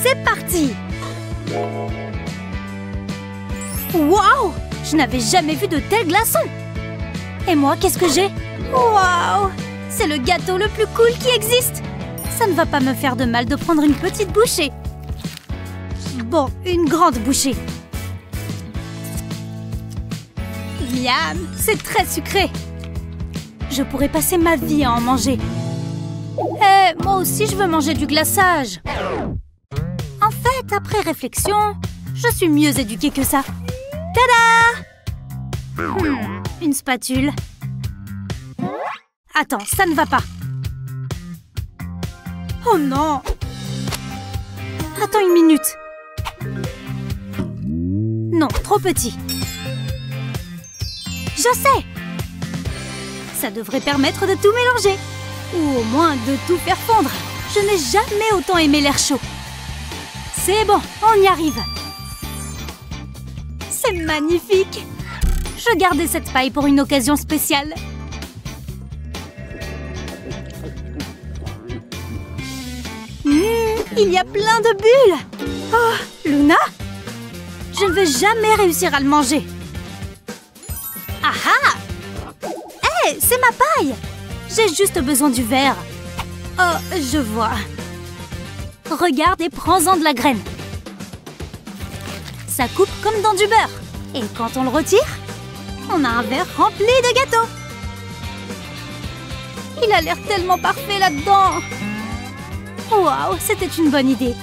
C'est parti! Waouh! Je n'avais jamais vu de tels glaçons! Et moi, qu'est-ce que j'ai? Waouh! C'est le gâteau le plus cool qui existe! Ça ne va pas me faire de mal de prendre une petite bouchée. Bon, une grande bouchée. Miam! C'est très sucré! Je pourrais passer ma vie à en manger. Eh, moi aussi, je veux manger du glaçage. En fait, après réflexion, je suis mieux éduquée que ça. Tada! Une spatule. Attends, ça ne va pas. Oh non! Attends une minute. Non, trop petit. Je sais! Ça devrait permettre de tout mélanger. Ou au moins de tout faire fondre. Je n'ai jamais autant aimé l'air chaud. C'est bon, on y arrive. C'est magnifique. Je gardais cette paille pour une occasion spéciale. Il y a plein de bulles. Oh, Luna? Je ne vais jamais réussir à le manger. Ah ah! Hé, c'est ma paille! J'ai juste besoin du verre. Oh, je vois. Regarde et prends-en de la graine. Ça coupe comme dans du beurre. Et quand on le retire, on a un verre rempli de gâteau. Il a l'air tellement parfait là-dedans. Waouh, c'était une bonne idée.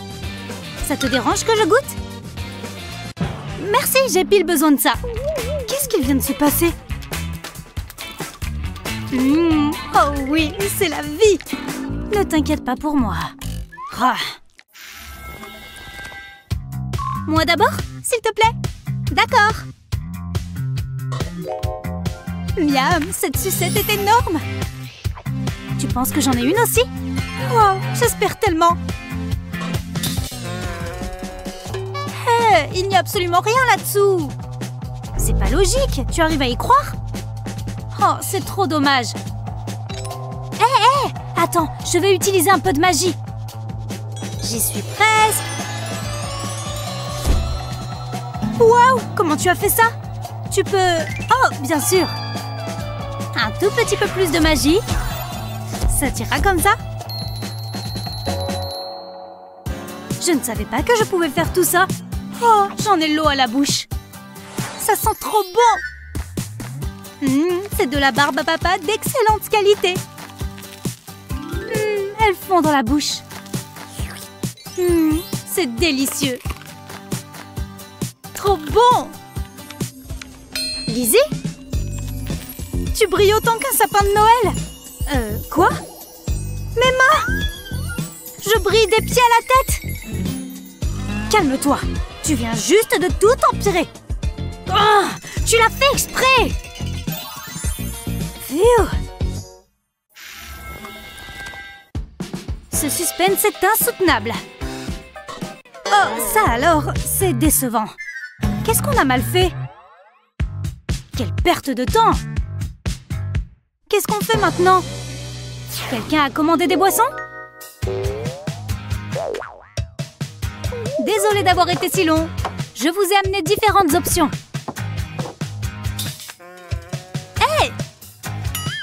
Ça te dérange que je goûte? Merci, j'ai pile besoin de ça. Qu'est-ce qu'il vient de se passer? Oh oui, c'est la vie. Ne t'inquiète pas pour moi. Ah. Moi d'abord, s'il te plaît. D'accord. Miam, cette sucette est énorme. Tu penses que j'en ai une aussi? Wow, j'espère tellement. Hé, il n'y a absolument rien là-dessous. C'est pas logique, tu arrives à y croire? Oh, c'est trop dommage. Hé, attends, je vais utiliser un peu de magie. J'y suis presque. Waouh, comment tu as fait ça? Tu peux... Oh, bien sûr. Un tout petit peu plus de magie. Ça t'ira comme ça? Je ne savais pas que je pouvais faire tout ça. Oh, j'en ai l'eau à la bouche. Ça sent trop bon. C'est de la barbe à papa d'excellente qualité. Elles fond dans la bouche. C'est délicieux. Trop bon. Lizzie? Tu brilles autant qu'un sapin de Noël. Quoi? Mes mains! Je brille des pieds à la tête. Calme-toi. Tu viens juste de tout empirer. Oh, tu l'as fait exprès. Phew. Ce suspense est insoutenable. Oh, ça alors, c'est décevant. Qu'est-ce qu'on a mal fait? Quelle perte de temps! Qu'est-ce qu'on fait maintenant? Quelqu'un a commandé des boissons? Désolée d'avoir été si long. Je vous ai amené différentes options. Hé!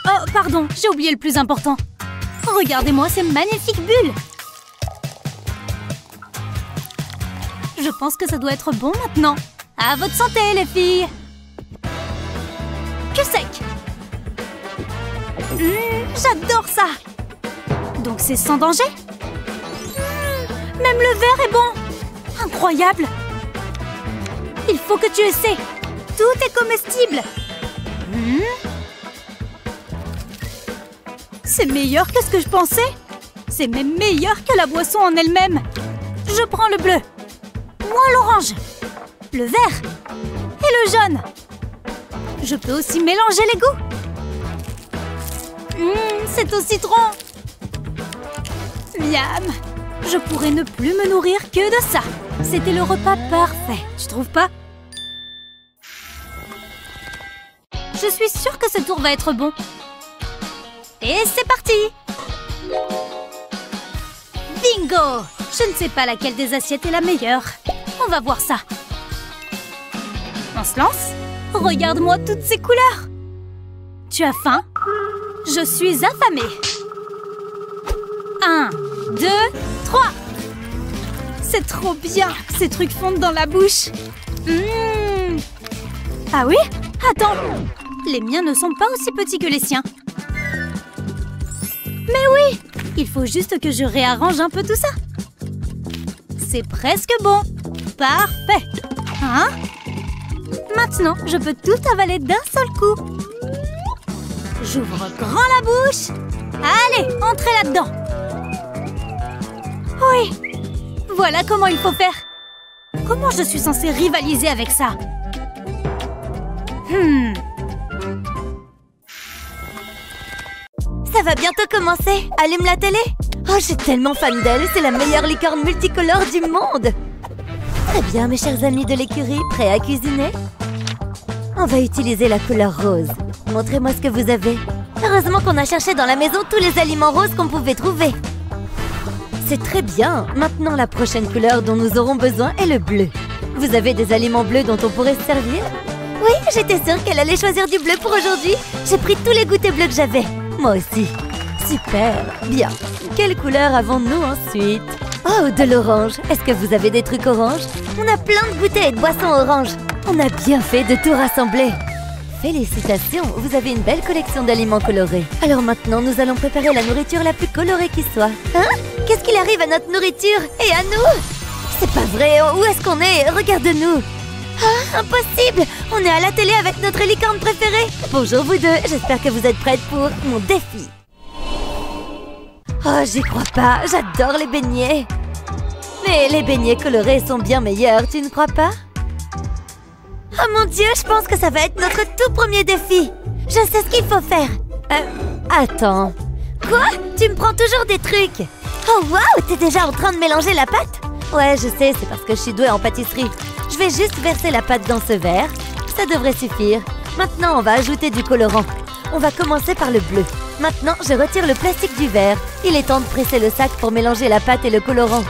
Oh, pardon, j'ai oublié le plus important. Regardez-moi ces magnifiques bulles. Je pense que ça doit être bon maintenant. À votre santé, les filles. Que sec. J'adore ça. Donc c'est sans danger? Même le verre est bon. Incroyable. Il faut que tu essaies. Tout est comestible. C'est meilleur que ce que je pensais. C'est même meilleur que la boisson en elle-même. Je prends le bleu. Moi l'orange. Le vert. Et le jaune. Je peux aussi mélanger les goûts. C'est au citron. Miam. Je pourrais ne plus me nourrir que de ça. C'était le repas parfait, tu trouves pas? Je suis sûre que ce tour va être bon. Et c'est parti! Bingo! Je ne sais pas laquelle des assiettes est la meilleure. On va voir ça. On se lance? Regarde-moi toutes ces couleurs. Tu as faim? Je suis affamée. 1, 2, 3. C'est trop bien. Ces trucs fondent dans la bouche. Ah oui? Attends. Les miens ne sont pas aussi petits que les siens. Mais oui! Il faut juste que je réarrange un peu tout ça. C'est presque bon. Parfait. Hein? Maintenant, je peux tout avaler d'un seul coup. J'ouvre grand la bouche. Allez, entrez là-dedans. Oui. Voilà comment il faut faire. Comment je suis censée rivaliser avec ça? Ça va bientôt commencer. Allume la télé. Oh, je suis tellement fan d'elle. C'est la meilleure licorne multicolore du monde. Très bien, mes chers amis de l'écurie, prêts à cuisiner? On va utiliser la couleur rose. Montrez-moi ce que vous avez. Heureusement qu'on a cherché dans la maison tous les aliments roses qu'on pouvait trouver. C'est très bien. Maintenant, la prochaine couleur dont nous aurons besoin est le bleu. Vous avez des aliments bleus dont on pourrait se servir? Oui, j'étais sûre qu'elle allait choisir du bleu pour aujourd'hui. J'ai pris tous les goûters bleus que j'avais. Moi aussi. Super. Bien. Quelle couleur avons-nous ensuite? Oh, de l'orange. Est-ce que vous avez des trucs oranges? On a plein de goûters et de boissons oranges. On a bien fait de tout rassembler. Félicitations, vous avez une belle collection d'aliments colorés. Alors maintenant, nous allons préparer la nourriture la plus colorée qui soit. Hein? Qu'est-ce qu'il arrive à notre nourriture et à nous? C'est pas vrai, où est-ce qu'on est? Regarde-nous. Ah, impossible! On est à la télé avec notre licorne préférée. Bonjour vous deux, j'espère que vous êtes prêtes pour mon défi. Oh, j'y crois pas, j'adore les beignets. Mais les beignets colorés sont bien meilleurs, tu ne crois pas? Oh mon Dieu, je pense que ça va être notre tout premier défi. Je sais ce qu'il faut faire. Attends. Quoi? Tu me prends toujours des trucs. Oh waouh, t'es déjà en train de mélanger la pâte? Ouais, je sais, c'est parce que je suis douée en pâtisserie. Je vais juste verser la pâte dans ce verre. Ça devrait suffire. Maintenant, on va ajouter du colorant. On va commencer par le bleu. Maintenant, je retire le plastique du verre. Il est temps de presser le sac pour mélanger la pâte et le colorant.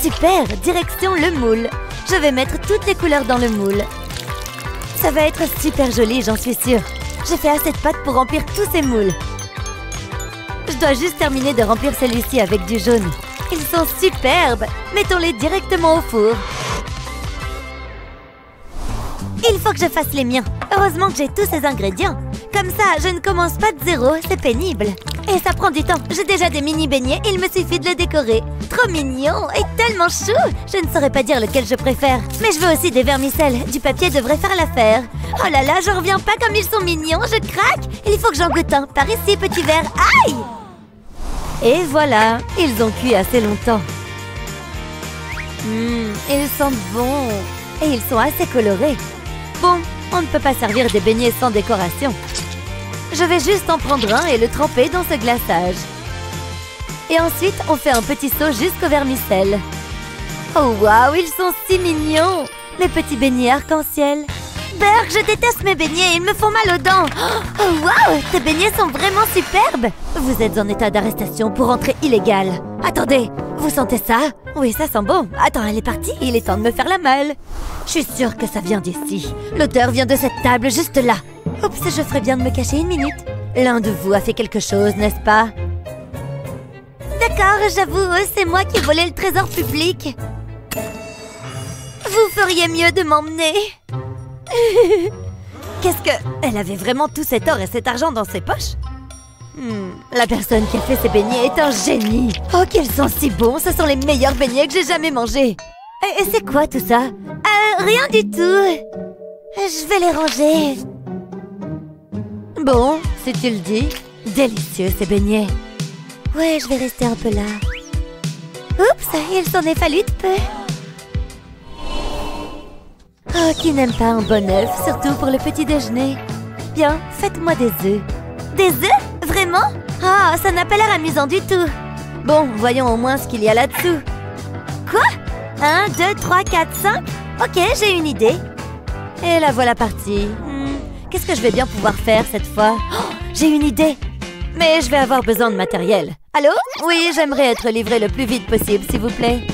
Super, direction le moule. Je vais mettre toutes les couleurs dans le moule. Ça va être super joli, j'en suis sûre. J'ai fait assez de pâte pour remplir tous ces moules. Je dois juste terminer de remplir celui-ci avec du jaune. Ils sont superbes. Mettons-les directement au four. Il faut que je fasse les miens. Heureusement que j'ai tous ces ingrédients. Comme ça, je ne commence pas de zéro, c'est pénible. Et ça prend du temps. J'ai déjà des mini beignets, il me suffit de les décorer. Trop mignon et tellement chou. Je ne saurais pas dire lequel je préfère. Mais je veux aussi des vermicelles. Du papier devrait faire l'affaire. Oh là là, j'en reviens pas comme ils sont mignons, je craque. Il faut que j'en goûte un. Par ici, petit verre. Aïe! Et voilà, ils ont cuit assez longtemps. Ils sentent bon. Et ils sont assez colorés. Bon, on ne peut pas servir des beignets sans décoration. Je vais juste en prendre un et le tremper dans ce glaçage. Et ensuite, on fait un petit saut jusqu'au vermicelle. Oh waouh, ils sont si mignons! Mes petits beignets arc-en-ciel. Berg, je déteste mes beignets, ils me font mal aux dents. Oh waouh, tes beignets sont vraiment superbes. Vous êtes en état d'arrestation pour entrée illégale. Attendez, vous sentez ça? Oui, ça sent bon. Attends, elle est partie, il est temps de me faire la malle. Je suis sûre que ça vient d'ici. L'odeur vient de cette table, juste là. Oups, je ferais bien de me cacher une minute. L'un de vous a fait quelque chose, n'est-ce pas? D'accord, j'avoue, c'est moi qui ai volé le trésor public. Vous feriez mieux de m'emmener. Qu'est-ce que... Elle avait vraiment tout cet or et cet argent dans ses poches? La personne qui a fait ces beignets est un génie. Oh, qu'ils sont si bons, ce sont les meilleurs beignets que j'ai jamais mangés. Et c'est quoi tout ça? Rien du tout. Je vais les ranger. Bon, si tu le dis. Délicieux ces beignets. Ouais, je vais rester un peu là. Oups, il s'en est fallu de peu. Oh, qui n'aime pas un bon œuf, surtout pour le petit déjeuner. Bien, faites-moi des œufs. Des œufs? Vraiment? Ah, ça n'a pas l'air amusant du tout. Bon, voyons au moins ce qu'il y a là-dessous. Quoi? 1, 2, 3, 4, 5? Ok, j'ai une idée. Et la voilà partie. Qu'est-ce que je vais bien pouvoir faire cette fois? Oh, j'ai une idée. Mais je vais avoir besoin de matériel. Allô? Oui, j'aimerais être livré le plus vite possible, s'il vous plaît.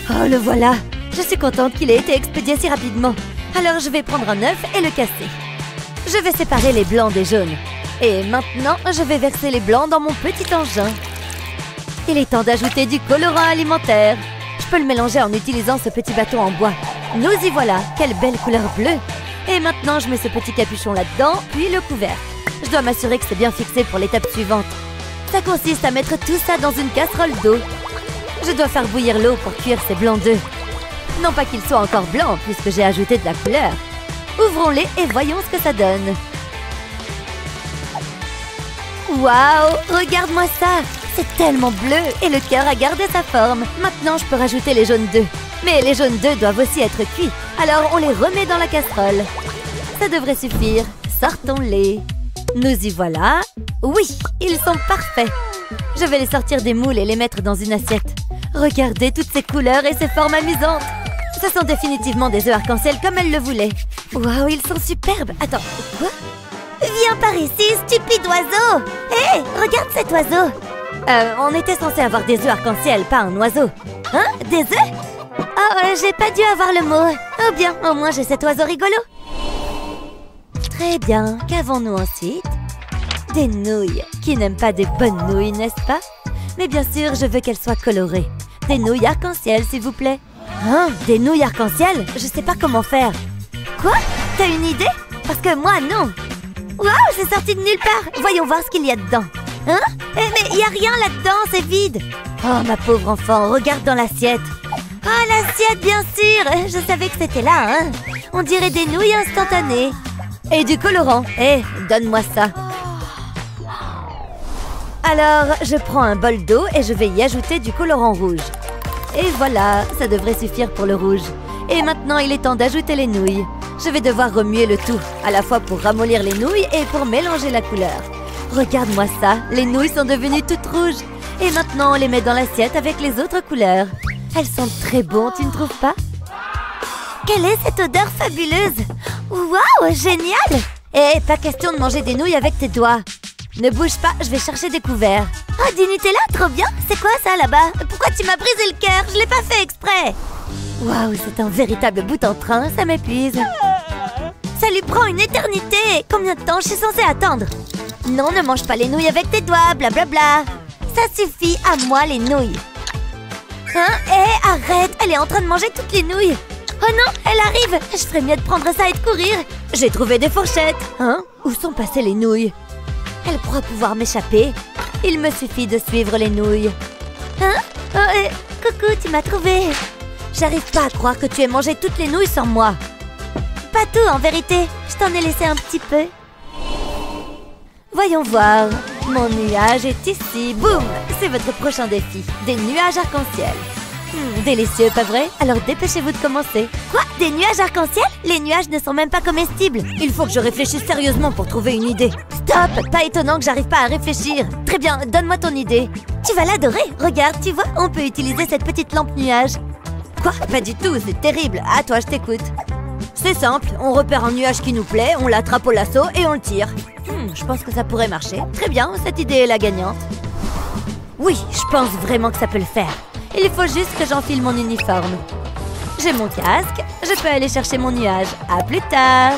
Oh, le voilà. Je suis contente qu'il ait été expédié si rapidement. Alors, je vais prendre un œuf et le casser. Je vais séparer les blancs des jaunes. Et maintenant, je vais verser les blancs dans mon petit engin. Il est temps d'ajouter du colorant alimentaire. Je peux le mélanger en utilisant ce petit bâton en bois. Nous y voilà. Quelle belle couleur bleue. Et maintenant, je mets ce petit capuchon là-dedans, puis le couvercle. Je dois m'assurer que c'est bien fixé pour l'étape suivante. Ça consiste à mettre tout ça dans une casserole d'eau. Je dois faire bouillir l'eau pour cuire ces blancs d'œufs. Non pas qu'ils soient encore blancs, puisque j'ai ajouté de la couleur. Ouvrons-les et voyons ce que ça donne. Waouh! Regarde-moi ça! C'est tellement bleu et le cœur a gardé sa forme. Maintenant, je peux rajouter les jaunes d'œufs. Mais les jaunes d'œufs doivent aussi être cuits. Alors, on les remet dans la casserole. Ça devrait suffire. Sortons-les. Nous y voilà. Oui, ils sont parfaits. Je vais les sortir des moules et les mettre dans une assiette. Regardez toutes ces couleurs et ces formes amusantes. Ce sont définitivement des œufs arc-en-ciel comme elle le voulait. Waouh, ils sont superbes. Attends, quoi? Viens par ici, stupide oiseau! Hé, regarde cet oiseau! On était censé avoir des œufs arc-en-ciel, pas un oiseau. Hein? Des œufs? Oh, j'ai pas dû avoir le mot. Oh bien, au moins j'ai cet oiseau rigolo. Très bien, qu'avons-nous ensuite? Des nouilles. Qui n'aime pas des bonnes nouilles, n'est-ce pas? Mais bien sûr, je veux qu'elles soient colorées. Des nouilles arc-en-ciel, s'il vous plaît. Hein? Des nouilles arc-en-ciel? Je sais pas comment faire. Quoi? T'as une idée? Parce que moi, non. Waouh, c'est sorti de nulle part. Voyons voir ce qu'il y a dedans. Hein? Mais il y a rien là-dedans, c'est vide. Oh, ma pauvre enfant, regarde dans l'assiette. Oh, l'assiette, bien sûr. Je savais que c'était là, hein. On dirait des nouilles instantanées. Et du colorant. Eh, donne-moi ça. Alors, je prends un bol d'eau et je vais y ajouter du colorant rouge. Et voilà, ça devrait suffire pour le rouge. Et maintenant, il est temps d'ajouter les nouilles. Je vais devoir remuer le tout, à la fois pour ramollir les nouilles et pour mélanger la couleur. Regarde-moi ça, les nouilles sont devenues toutes rouges. Et maintenant, on les met dans l'assiette avec les autres couleurs. Elles sont très bonnes, tu ne trouves pas? Quelle est cette odeur fabuleuse? Waouh, génial! Eh, pas question de manger des nouilles avec tes doigts. Ne bouge pas, je vais chercher des couverts. Oh, du Nutella, trop bien! C'est quoi ça là-bas? Pourquoi tu m'as brisé le cœur? Je l'ai pas fait exprès! Waouh, c'est un véritable bout en train, ça m'épuise. Ça lui prend une éternité! Combien de temps je suis censée attendre? Non, ne mange pas les nouilles avec tes doigts, blablabla! Ça suffit, à moi les nouilles! Hein? Hé, arrête! Elle est en train de manger toutes les nouilles! Oh non, elle arrive! Je ferais mieux de prendre ça et de courir! J'ai trouvé des fourchettes! Hein? Où sont passées les nouilles? Elle croit pouvoir m'échapper. Il me suffit de suivre les nouilles. Hein? Oh, coucou, tu m'as trouvé! J'arrive pas à croire que tu aies mangé toutes les nouilles sans moi. Pas tout, en vérité. Je t'en ai laissé un petit peu. Voyons voir. Mon nuage est ici. Boum! C'est votre prochain défi. Des nuages arc-en-ciel. Délicieux, pas vrai? Alors dépêchez-vous de commencer. Quoi? Des nuages arc-en-ciel? Les nuages ne sont même pas comestibles. Il faut que je réfléchisse sérieusement pour trouver une idée. Stop! Pas étonnant que j'arrive pas à réfléchir. Très bien, donne-moi ton idée. Tu vas l'adorer. Regarde, tu vois, on peut utiliser cette petite lampe nuage. Quoi? Pas du tout, c'est terrible. À toi, je t'écoute. C'est simple, on repère un nuage qui nous plaît, on l'attrape au lasso et on le tire. Je pense que ça pourrait marcher. Très bien, cette idée est la gagnante. Oui, je pense vraiment que ça peut le faire. Il faut juste que j'enfile mon uniforme. J'ai mon casque, je peux aller chercher mon nuage. À plus tard.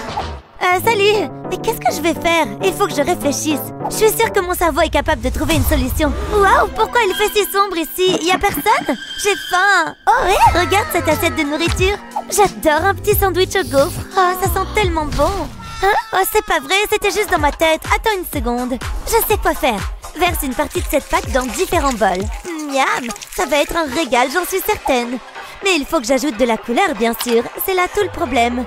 Salut! Mais qu'est-ce que je vais faire? Il faut que je réfléchisse. Je suis sûre que mon cerveau est capable de trouver une solution. Waouh! Pourquoi il fait si sombre ici? Y a personne? J'ai faim! Oh, hé! Regarde cette assiette de nourriture! J'adore un petit sandwich au gaufre! Oh, ça sent tellement bon! Hein? Oh, c'est pas vrai, c'était juste dans ma tête. Attends une seconde. Je sais quoi faire. Verse une partie de cette pâte dans différents bols. Miam! Ça va être un régal, j'en suis certaine. Mais il faut que j'ajoute de la couleur, bien sûr. C'est là tout le problème.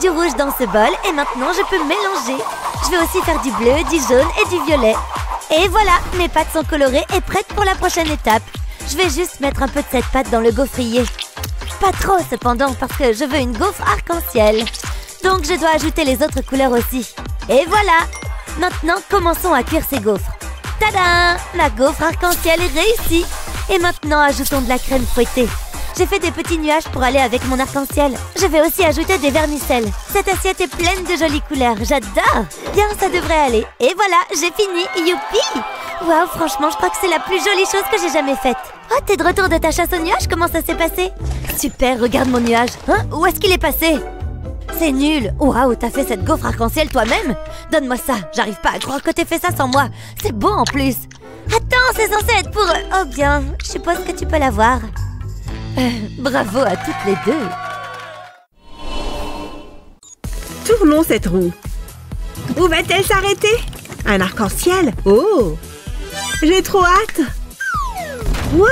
Du rouge dans ce bol et maintenant je peux mélanger. Je vais aussi faire du bleu, du jaune et du violet. Et voilà, mes pâtes sont colorées et prêtes pour la prochaine étape. Je vais juste mettre un peu de cette pâte dans le gaufrier. Pas trop cependant parce que je veux une gaufre arc-en-ciel. Donc je dois ajouter les autres couleurs aussi. Et voilà! Maintenant commençons à cuire ces gaufres. Tada! Ma gaufre arc-en-ciel est réussie. Et maintenant ajoutons de la crème fouettée. J'ai fait des petits nuages pour aller avec mon arc-en-ciel. Je vais aussi ajouter des vermicelles. Cette assiette est pleine de jolies couleurs. J'adore! Bien, ça devrait aller. Et voilà, j'ai fini. Youpi! Waouh, franchement, je crois que c'est la plus jolie chose que j'ai jamais faite. Oh, t'es de retour de ta chasse au nuage? Comment ça s'est passé? Super, regarde mon nuage. Hein? Où est-ce qu'il est passé? C'est nul. Waouh, t'as fait cette gaufre arc-en-ciel toi-même? Donne-moi ça. J'arrive pas à croire que t'aies fait ça sans moi. C'est beau en plus. Attends, c'est censé être pour... Oh bien, je suppose que tu peux l'avoir. Bravo à toutes les deux. Tournons cette roue. Où va-t-elle s'arrêter? Un arc-en-ciel? Oh! J'ai trop hâte! Waouh!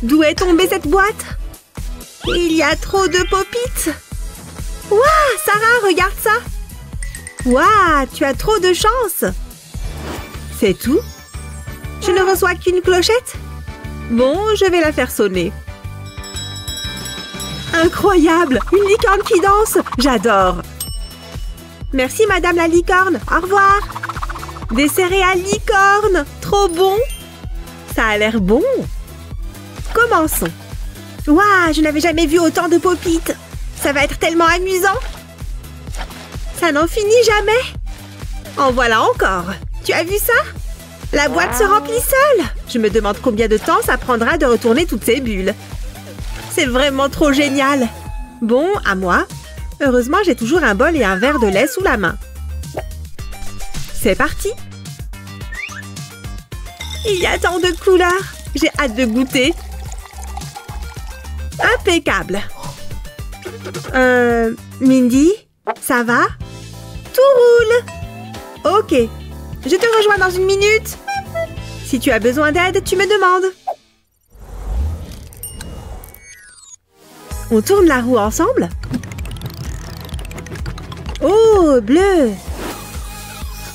D'où est tombée cette boîte? Il y a trop de pop-it! Waouh! Sarah, regarde ça! Waouh! Tu as trop de chance! C'est tout? Je ne reçois qu'une clochette? Bon, je vais la faire sonner. Incroyable! Une licorne qui danse! J'adore! Merci, madame la licorne. Au revoir. Des céréales licorne. Trop bon. Ça a l'air bon. Commençons. Waouh, je n'avais jamais vu autant de pop-it. Ça va être tellement amusant. Ça n'en finit jamais. En voilà encore. Tu as vu ça? La boîte se remplit seule. Je me demande combien de temps ça prendra de retourner toutes ces bulles. C'est vraiment trop génial. Bon, à moi. Heureusement, j'ai toujours un bol et un verre de lait sous la main. C'est parti! Il y a tant de couleurs! J'ai hâte de goûter! Impeccable! Mindy? Ça va? Tout roule! Ok, je te rejoins dans une minute! Si tu as besoin d'aide, tu me demandes! On tourne la roue ensemble? Oh, bleu!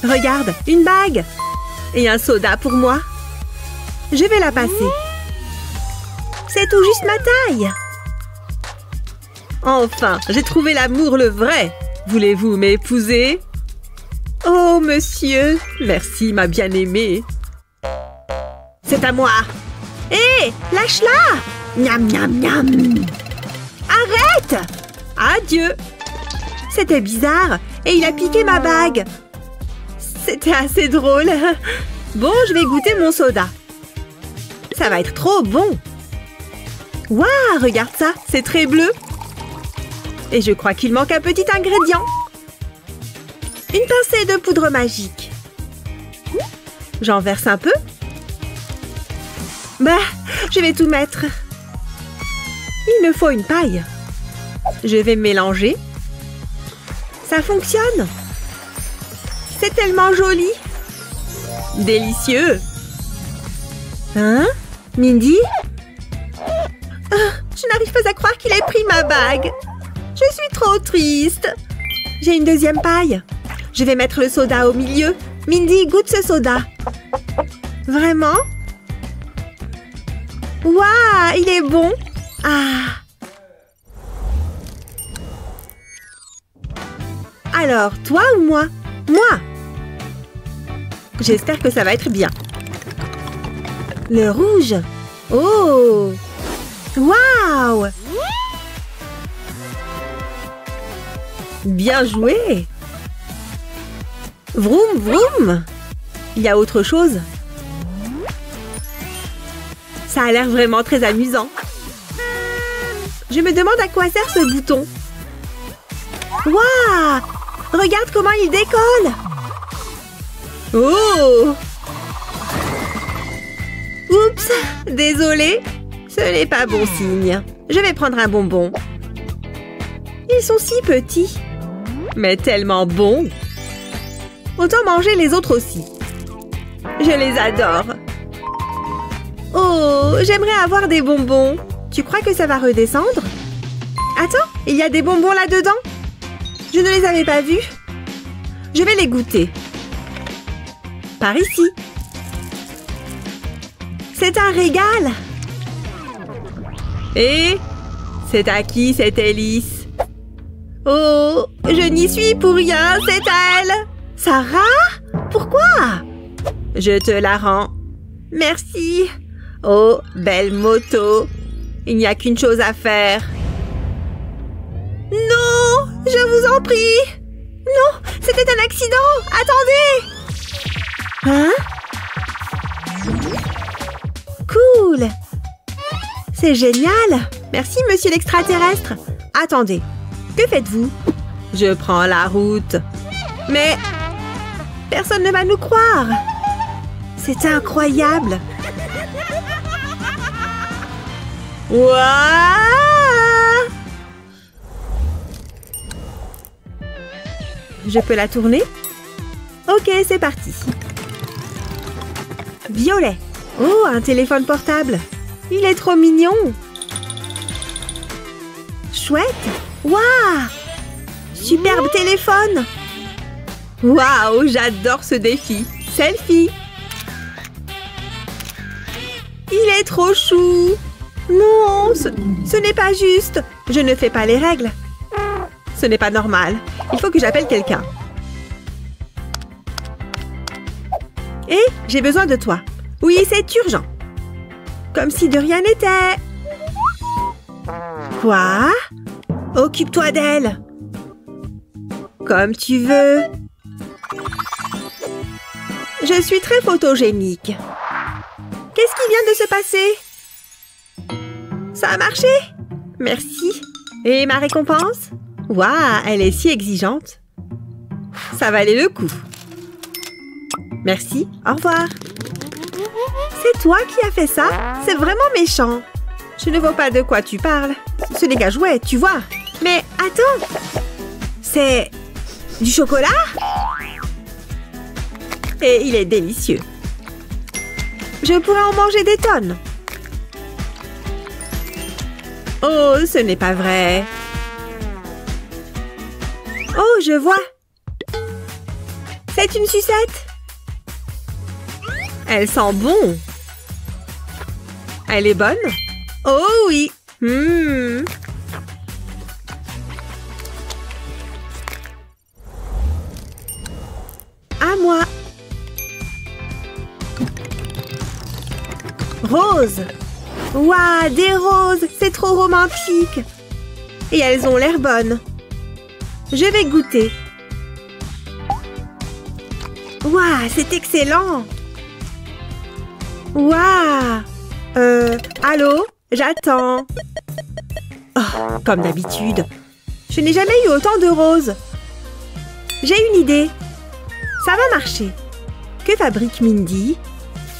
Regarde, une bague! Et un soda pour moi. Je vais la passer. C'est tout juste ma taille. Enfin, j'ai trouvé l'amour le vrai. Voulez-vous m'épouser? Oh, monsieur! Merci, ma bien-aimée. C'est à moi. Hé, lâche-la! Miam, miam, miam! Arrête! Adieu! C'était bizarre et il a piqué ma bague. C'était assez drôle. Bon, je vais goûter mon soda. Ça va être trop bon. Waouh, regarde ça, c'est très bleu. Et je crois qu'il manque un petit ingrédient. Une pincée de poudre magique. J'en verse un peu. Bah, je vais tout mettre. Il me faut une paille. Je vais mélanger. Ça fonctionne. C'est tellement joli. Délicieux. Hein? Mindy? Je n'arrive pas à croire qu'il ait pris ma bague. Je suis trop triste. J'ai une deuxième paille. Je vais mettre le soda au milieu. Mindy, goûte ce soda. Vraiment? Waouh, il est bon. Ah. Alors, toi ou moi? Moi! J'espère que ça va être bien. Le rouge. Oh! Waouh! Bien joué! Vroom, vroom! Il y a autre chose? Ça a l'air vraiment très amusant. Je me demande à quoi sert ce bouton. Waouh! Regarde comment il décolle! Oh! Oups! Désolée! Ce n'est pas bon signe. Je vais prendre un bonbon. Ils sont si petits. Mais tellement bons! Autant manger les autres aussi. Je les adore. Oh! J'aimerais avoir des bonbons. Tu crois que ça va redescendre? Attends! Il y a des bonbons là-dedans? Je ne les avais pas vus. Je vais les goûter. Par ici. C'est un régal. Et c'est à qui cette hélice? Oh, je n'y suis pour rien, c'est à elle. Sarah? Pourquoi? Je te la rends. Merci. Oh, belle moto. Il n'y a qu'une chose à faire. Non, je vous en prie. Non, c'était un accident. Attendez. Hein? cool! C'est génial! Merci, monsieur l'extraterrestre! Attendez, que faites-vous? Je prends la route. Mais personne ne va nous croire! C'est incroyable! Wouah! Je peux la tourner? Ok, c'est parti. Violet. Oh, un téléphone portable. Il est trop mignon. Chouette. Waouh! Superbe téléphone. Waouh, j'adore ce défi. Selfie. Il est trop chou. Non, ce n'est pas juste. Je ne fais pas les règles. Ce n'est pas normal. Il faut que j'appelle quelqu'un. Hé, j'ai besoin de toi. Oui, c'est urgent. Comme si de rien n'était. Quoi? Occupe-toi d'elle. Comme tu veux. Je suis très photogénique. Qu'est-ce qui vient de se passer? Ça a marché? Merci. Et ma récompense? Waouh, elle est si exigeante. Ça valait le coup. Merci, au revoir. C'est toi qui as fait ça? C'est vraiment méchant. Je ne vois pas de quoi tu parles. Ce n'est qu'un jouet, tu vois. Mais attends. C'est du chocolat? Et il est délicieux. Je pourrais en manger des tonnes. Oh, ce n'est pas vrai. Oh, je vois. C'est une sucette. Elle sent bon. Elle est bonne? Oh oui. À moi. Rose. Waouh, des roses. C'est trop romantique. Et elles ont l'air bonnes. Je vais goûter. Waouh, c'est excellent. Waouh. Allô? J'attends. Oh, comme d'habitude. Je n'ai jamais eu autant de roses. J'ai une idée. Ça va marcher. Que fabrique Mindy?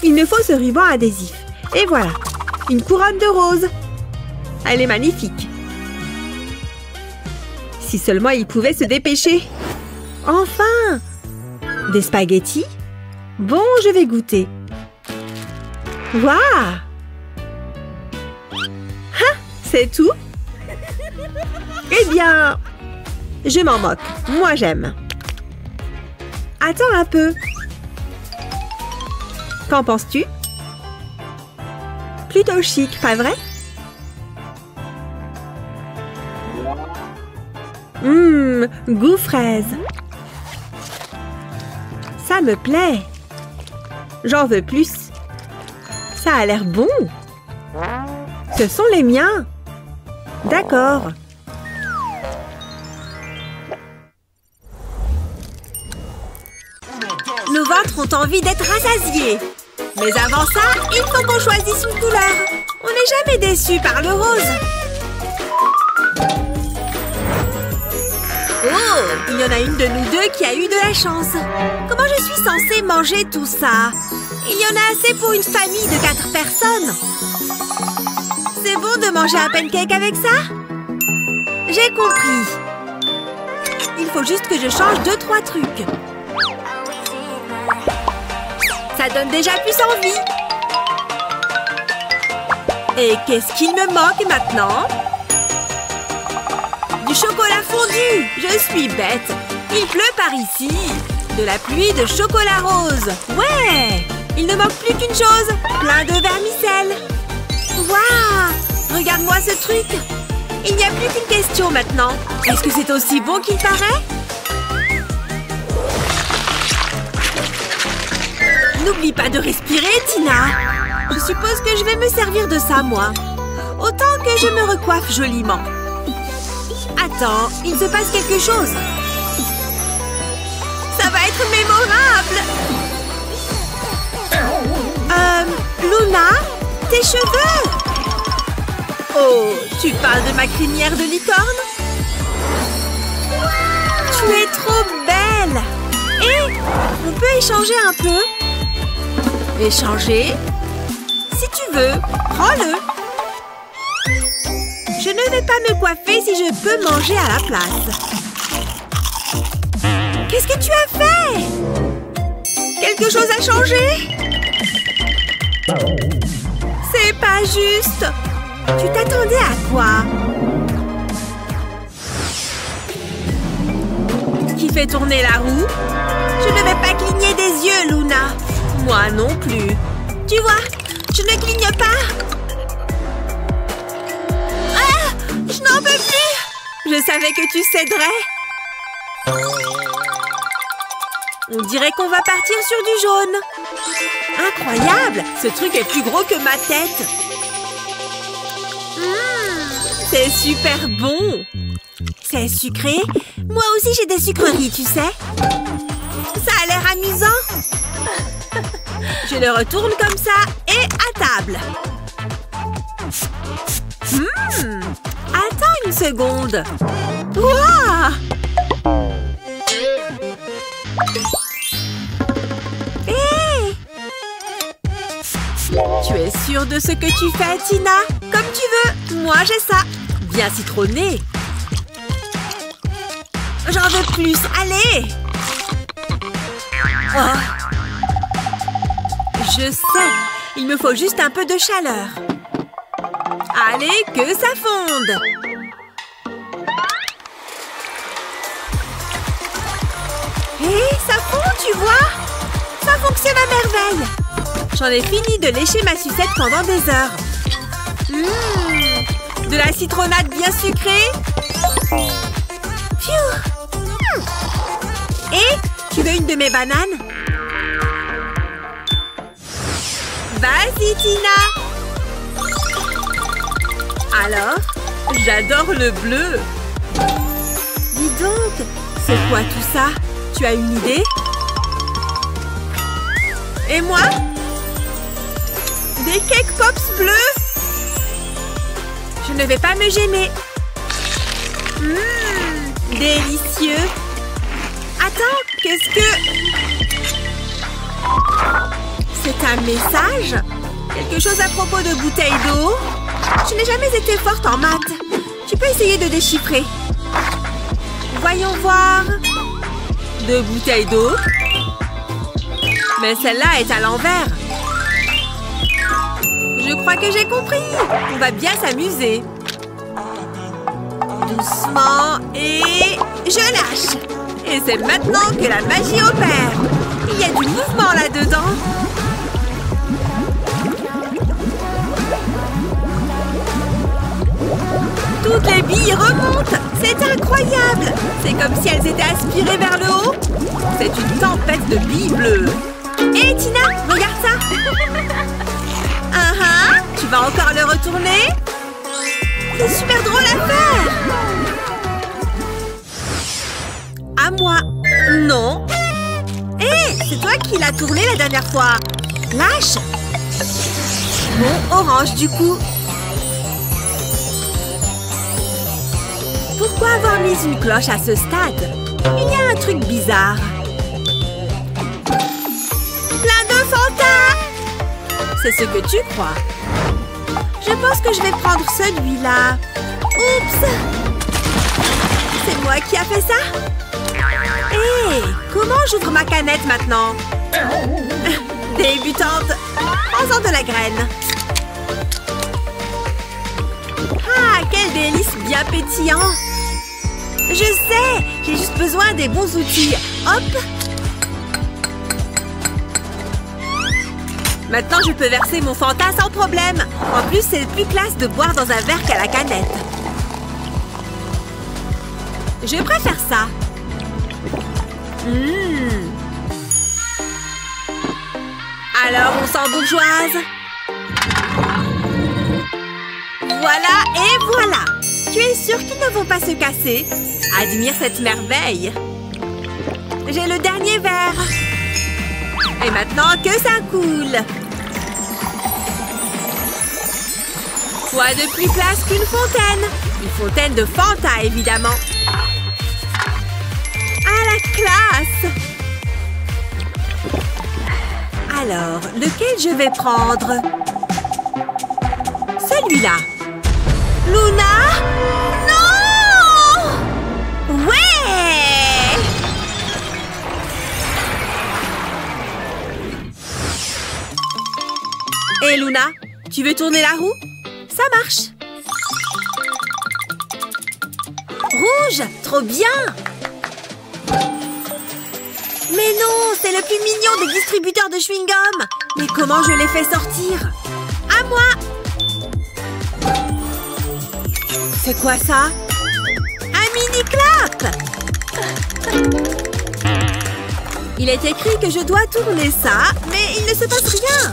Il me faut ce ruban adhésif. Et voilà, une couronne de roses. Elle est magnifique. Si seulement il pouvait se dépêcher. Enfin! Des spaghettis? Bon, je vais goûter. Waouh! Hein? C'est tout? Eh bien, je m'en moque. Moi, j'aime. Attends un peu. Qu'en penses-tu? Plutôt chic, pas vrai? Goût fraise. Ça me plaît. J'en veux plus. Ça a l'air bon. Ce sont les miens. D'accord. Nos ventres ont envie d'être rassasiés. Mais avant ça, il faut qu'on choisisse une couleur. On n'est jamais déçu par le rose. Oh, il y en a une de nous deux qui a eu de la chance. Comment je suis censée manger tout ça? Il y en a assez pour une famille de 4 personnes. C'est bon de manger un pancake avec ça? J'ai compris. Il faut juste que je change 2-3 trucs. Ça donne déjà plus envie. Et qu'est-ce qu'il me manque maintenant? Du chocolat fondu. Je suis bête. Il pleut par ici. De la pluie de chocolat rose. Ouais! Il ne manque plus qu'une chose. Plein de vermicelle. Waouh! Regarde-moi ce truc. Il n'y a plus qu'une question maintenant. Est-ce que c'est aussi bon qu'il paraît? N'oublie pas de respirer, Tina. Je suppose que je vais me servir de ça, moi. Autant que je me recoiffe joliment. Attends, il se passe quelque chose. Ça va être mémorable. Luna, tes cheveux! Oh, tu parles de ma crinière de licorne? Tu es trop belle! Et on peut échanger un peu? Échanger? Si tu veux, prends-le! Je ne vais pas me coiffer si je peux manger à la place. Qu'est-ce que tu as fait? Quelque chose a changé? C'est pas juste! Tu t'attendais à quoi? Qui fait tourner la roue? Je ne vais pas cligner des yeux, Luna. Moi non plus. Tu vois, je ne cligne pas. Ah! Je n'en peux plus! Je savais que tu céderais. On dirait qu'on va partir sur du jaune. Incroyable! Ce truc est plus gros que ma tête. C'est super bon. C'est sucré. Moi aussi, j'ai des sucreries, tu sais. Ça a l'air amusant. Je le retourne comme ça et à table. Attends une seconde. Wow! Hey! Tu es sûre de ce que tu fais, Tina? Comme tu veux. Moi, j'ai ça. Bien citronné. J'en veux plus. Allez! Oh. Je sais. Il me faut juste un peu de chaleur. Allez, que ça fonde! Hé, ça fond, tu vois? Ça fonctionne à merveille! J'en ai fini de lécher ma sucette pendant des heures. De la citronnade bien sucrée. Pfiou! Et tu veux une de mes bananes? Vas-y, Tina! Alors, j'adore le bleu. Dis donc, c'est quoi tout ça? Tu as une idée? Et moi? Des cake pops bleus? Je ne vais pas me gêner. Délicieux. Attends, qu'est-ce que... C'est un message? Quelque chose à propos de bouteilles d'eau? Je n'ai jamais été forte en maths. Tu peux essayer de déchiffrer. Voyons voir. De bouteilles d'eau. Mais celle-là est à l'envers. Je crois que j'ai compris. On va bien s'amuser. Doucement et... je lâche. Et c'est maintenant que la magie opère. Il y a du mouvement là-dedans. Toutes les billes remontent. C'est incroyable. C'est comme si elles étaient aspirées vers le haut. C'est une tempête de billes bleues. Hé, Tina, regarde ça. Tu vas encore le retourner? C'est super drôle à faire. À moi. Non. Hé, c'est toi qui l'as tourné la dernière fois. Lâche. Bon, orange du coup. Pourquoi avoir mis une cloche à ce stade? Il y a un truc bizarre. Plein de Fanta! C'est ce que tu crois. Je pense que je vais prendre celui-là. Oups! C'est moi qui a fait ça? Hé! Comment j'ouvre ma canette maintenant? Débutante! Prends-en de la graine. Ah, quel délice bien pétillant! Je sais! J'ai juste besoin des bons outils. Hop! Maintenant, je peux verser mon Fanta sans problème. En plus, c'est plus classe de boire dans un verre qu'à la canette. Je préfère ça. Alors, on s'embourgeoise. Voilà et voilà. Tu es sûr qu'ils ne vont pas se casser? Admire cette merveille. J'ai le dernier verre. Et maintenant que ça coule. Quoi de plus classe qu'une fontaine? Une fontaine de Fanta, évidemment. À la classe! Alors, lequel je vais prendre? Celui-là. Luna? Non! Ouais! Hé, Luna, tu veux tourner la roue? Ça marche. Rouge, trop bien! Mais non, c'est le plus mignon des distributeurs de chewing-gum! Mais comment je l'ai fait sortir? À moi! C'est quoi ça? Un mini-clap! Il est écrit que je dois tourner ça, mais il ne se passe rien!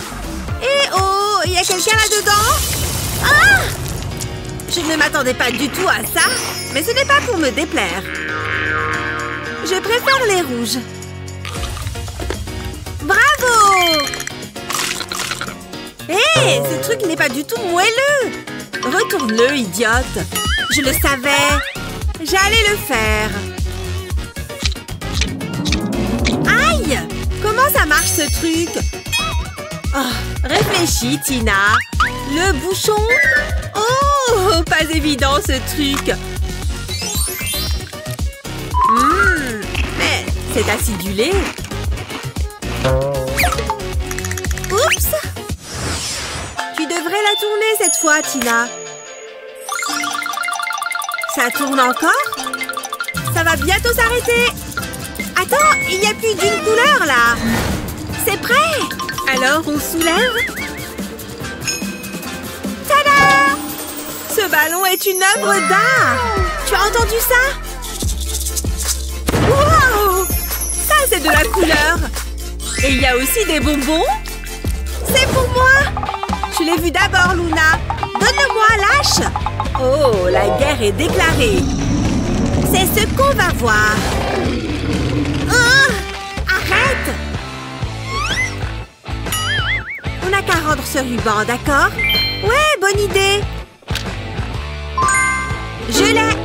Eh oh, il y a quelqu'un là-dedans? Ah! Je ne m'attendais pas du tout à ça, mais ce n'est pas pour me déplaire. Je préfère les rouges. Bravo! Hé, ce truc n'est pas du tout moelleux! Retourne-le, idiote! Je le savais! J'allais le faire! Aïe! Comment ça marche, ce truc? Oh, réfléchis, Tina! Le bouchon? Oh, pas évident, ce truc! Mais c'est acidulé! Oups! Tu devrais la tourner cette fois, Tina. Ça tourne encore? Ça va bientôt s'arrêter. Attends, il n'y a plus d'une couleur, là. C'est prêt. Alors, on soulève. Tada! Ce ballon est une œuvre d'art. Tu as entendu ça? Wow! Ça, c'est de la couleur. Et il y a aussi des bonbons. C'est pour moi. Je l'ai vu d'abord, Luna. Donne-le-moi, lâche. Oh, la guerre est déclarée. C'est ce qu'on va voir. Oh, arrête. On n'a qu'à rendre ce ruban, d'accord? Ouais, bonne idée. Je l'ai.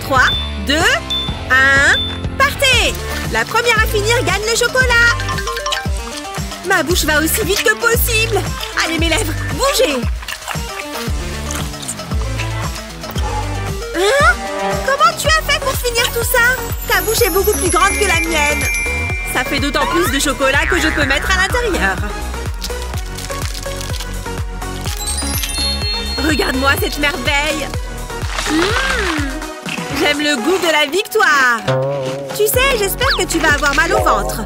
3, 2, 1, partez! La première à finir gagne le chocolat. Ma bouche va aussi vite que possible. Allez, mes lèvres, bougez. Hein? Comment tu as fait pour finir tout ça? Ta bouche est beaucoup plus grande que la mienne. Ça fait d'autant plus de chocolat que je peux mettre à l'intérieur. Regarde-moi cette merveille. J'aime le goût de la victoire. Tu sais, j'espère que tu vas avoir mal au ventre.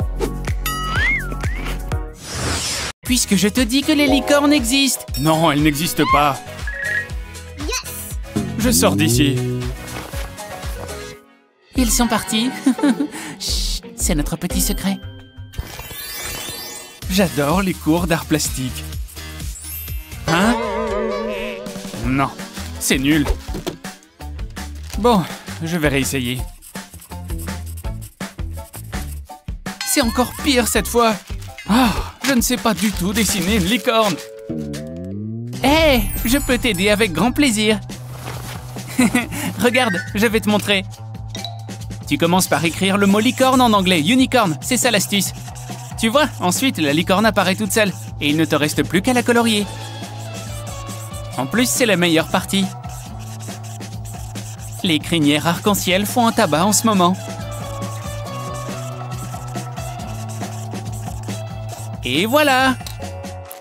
Puisque je te dis que les licornes existent. Non, elles n'existent pas. Yes! Je sors d'ici. Ils sont partis. Chut, c'est notre petit secret. J'adore les cours d'art plastique. Hein? Non, c'est nul. Bon, je vais réessayer. C'est encore pire cette fois. Ah, je ne sais pas du tout dessiner une licorne. Hé, je peux t'aider avec grand plaisir. Regarde, je vais te montrer. Tu commences par écrire le mot licorne en anglais, unicorn, c'est ça l'astuce. Tu vois, ensuite la licorne apparaît toute seule et il ne te reste plus qu'à la colorier. En plus, c'est la meilleure partie. Les crinières arc-en-ciel font un tabac en ce moment. Et voilà!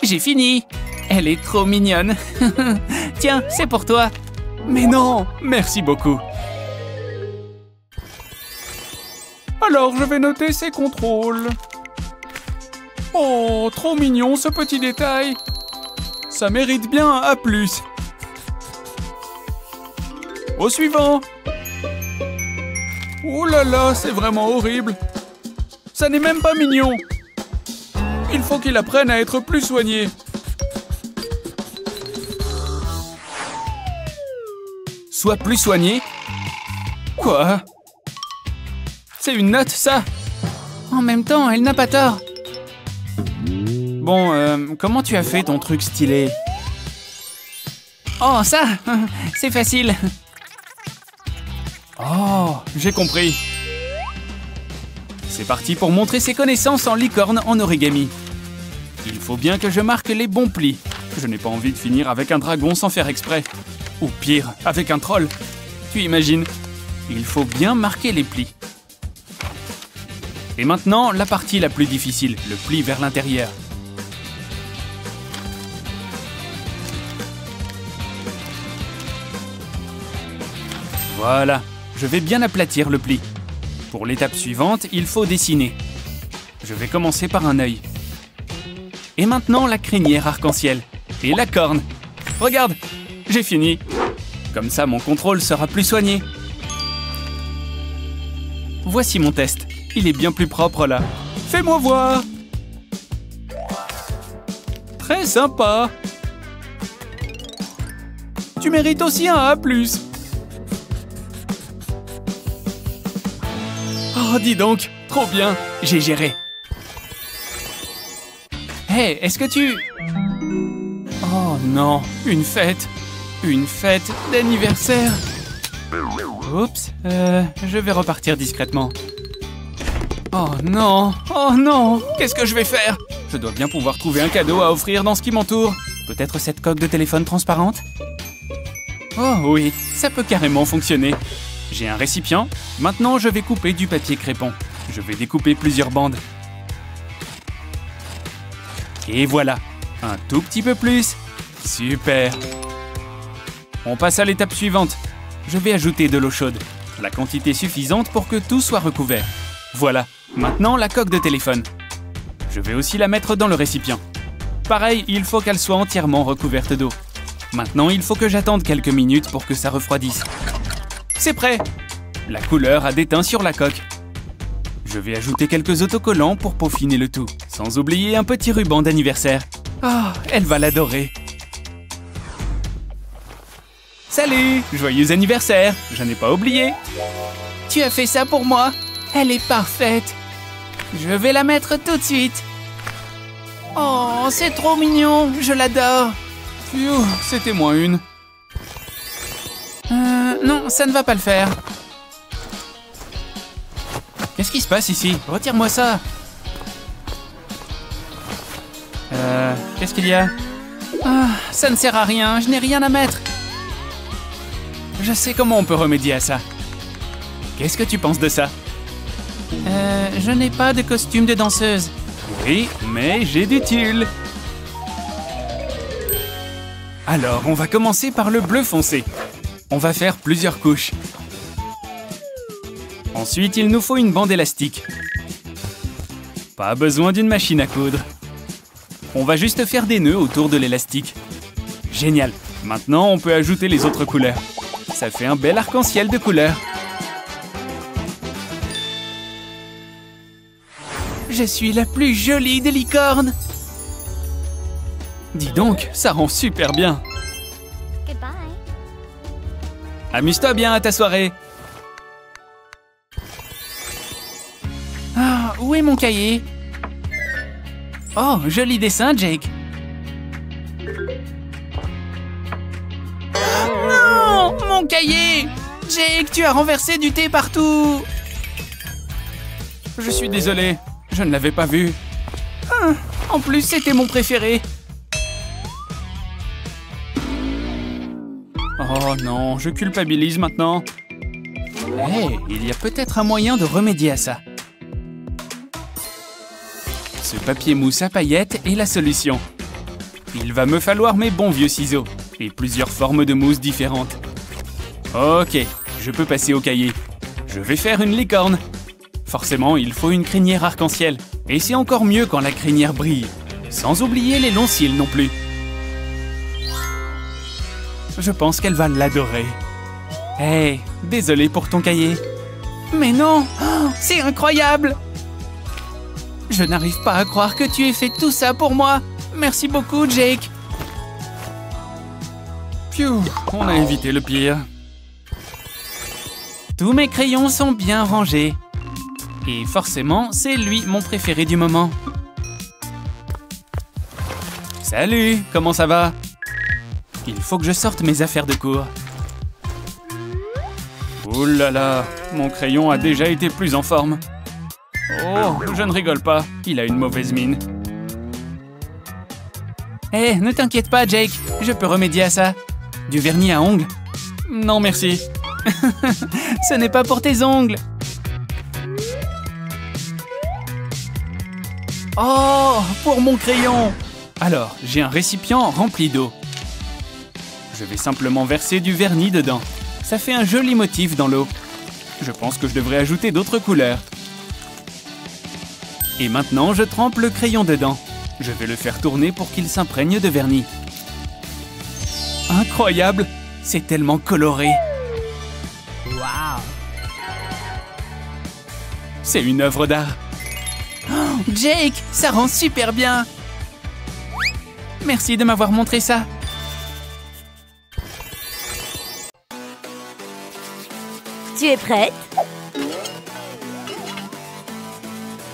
J'ai fini! Elle est trop mignonne! Tiens, c'est pour toi! Mais non! Merci beaucoup! Alors, je vais noter ces contrôles. Oh, trop mignon ce petit détail! Ça mérite bien un A+. Au suivant! Oh là là, c'est vraiment horrible! Ça n'est même pas mignon! Il faut qu'il apprenne à être plus soigné. Sois plus soigné? Quoi? C'est une note, ça? En même temps, elle n'a pas tort. Bon, comment tu as fait ton truc stylé? Oh, ça, c'est facile. Oh, j'ai compris. C'est parti pour montrer ses connaissances en licorne en origami. Il faut bien que je marque les bons plis. Je n'ai pas envie de finir avec un dragon sans faire exprès. Ou pire, avec un troll. Tu imagines? Il faut bien marquer les plis. Et maintenant, la partie la plus difficile, le pli vers l'intérieur. Voilà, je vais bien aplatir le pli. Pour l'étape suivante, il faut dessiner. Je vais commencer par un œil. Et maintenant, la crinière arc-en-ciel. Et la corne. Regarde, j'ai fini. Comme ça, mon contrôle sera plus soigné. Voici mon test. Il est bien plus propre là. Fais-moi voir. Très sympa. Tu mérites aussi un A+. Oh, dis donc, trop bien, j'ai géré. Hé, est-ce que tu... Oh non, une fête d'anniversaire. Oups, je vais repartir discrètement. Oh non, qu'est-ce que je vais faire? Je dois bien pouvoir trouver un cadeau à offrir dans ce qui m'entoure. Peut-être cette coque de téléphone transparente? Oh oui, ça peut carrément fonctionner. J'ai un récipient. Maintenant, je vais couper du papier crépon. Je vais découper plusieurs bandes. Et voilà, un tout petit peu plus. Super. On passe à l'étape suivante. Je vais ajouter de l'eau chaude. La quantité suffisante pour que tout soit recouvert. Voilà, maintenant la coque de téléphone. Je vais aussi la mettre dans le récipient. Pareil, il faut qu'elle soit entièrement recouverte d'eau. Maintenant, il faut que j'attende quelques minutes pour que ça refroidisse. C'est prêt! La couleur a déteint sur la coque. Je vais ajouter quelques autocollants pour peaufiner le tout, sans oublier un petit ruban d'anniversaire. Oh, elle va l'adorer. Salut! Joyeux anniversaire! Je n'ai pas oublié. Tu as fait ça pour moi? Elle est parfaite. Je vais la mettre tout de suite. Oh, c'est trop mignon, je l'adore. Phew, c'était moins une. Non, ça ne va pas le faire. Qu'est-ce qui se passe ici? Retire-moi ça. Qu'est-ce qu'il y a? Ah, ça ne sert à rien, je n'ai rien à mettre. Je sais comment on peut remédier à ça. Qu'est-ce que tu penses de ça? Je n'ai pas de costume de danseuse. Oui, mais j'ai du tulle. Alors, on va commencer par le bleu foncé. On va faire plusieurs couches. Ensuite, il nous faut une bande élastique. Pas besoin d'une machine à coudre. On va juste faire des nœuds autour de l'élastique. Génial. Maintenant, on peut ajouter les autres couleurs. Ça fait un bel arc-en-ciel de couleurs. Je suis la plus jolie des licornes. Dis donc, ça rend super bien. Amuse-toi bien à ta soirée. Ah, où est mon cahier? Oh, joli dessin, Jake. Non, mon cahier! Jake, tu as renversé du thé partout. Je suis désolé, je ne l'avais pas vu. Ah, en plus, c'était mon préféré. Oh non, je culpabilise maintenant. Hey, il y a peut-être un moyen de remédier à ça. Ce papier mousse à paillettes est la solution. Il va me falloir mes bons vieux ciseaux et plusieurs formes de mousse différentes. Ok, je peux passer au cahier. Je vais faire une licorne. Forcément, il faut une crinière arc-en-ciel. Et c'est encore mieux quand la crinière brille. Sans oublier les longs cils non plus. Je pense qu'elle va l'adorer. Hey, désolé pour ton cahier. Mais non, oh, c'est incroyable! Je n'arrive pas à croire que tu aies fait tout ça pour moi. Merci beaucoup, Jake. Phew, on a évité le pire. Tous mes crayons sont bien rangés. Et forcément, c'est lui mon préféré du moment. Salut, comment ça va? Il faut que je sorte mes affaires de cours. Ouh là là, mon crayon a déjà été plus en forme. Oh, je ne rigole pas, il a une mauvaise mine. Hé, ne t'inquiète pas, Jake, je peux remédier à ça. Du vernis à ongles? Non, merci. Ce n'est pas pour tes ongles. Oh, pour mon crayon. Alors, j'ai un récipient rempli d'eau. Je vais simplement verser du vernis dedans. Ça fait un joli motif dans l'eau. Je pense que je devrais ajouter d'autres couleurs. Et maintenant, je trempe le crayon dedans. Je vais le faire tourner pour qu'il s'imprègne de vernis. Incroyable! C'est tellement coloré. Waouh! C'est une œuvre d'art. Oh, Jake, ça rend super bien! Merci de m'avoir montré ça. Tu es prête?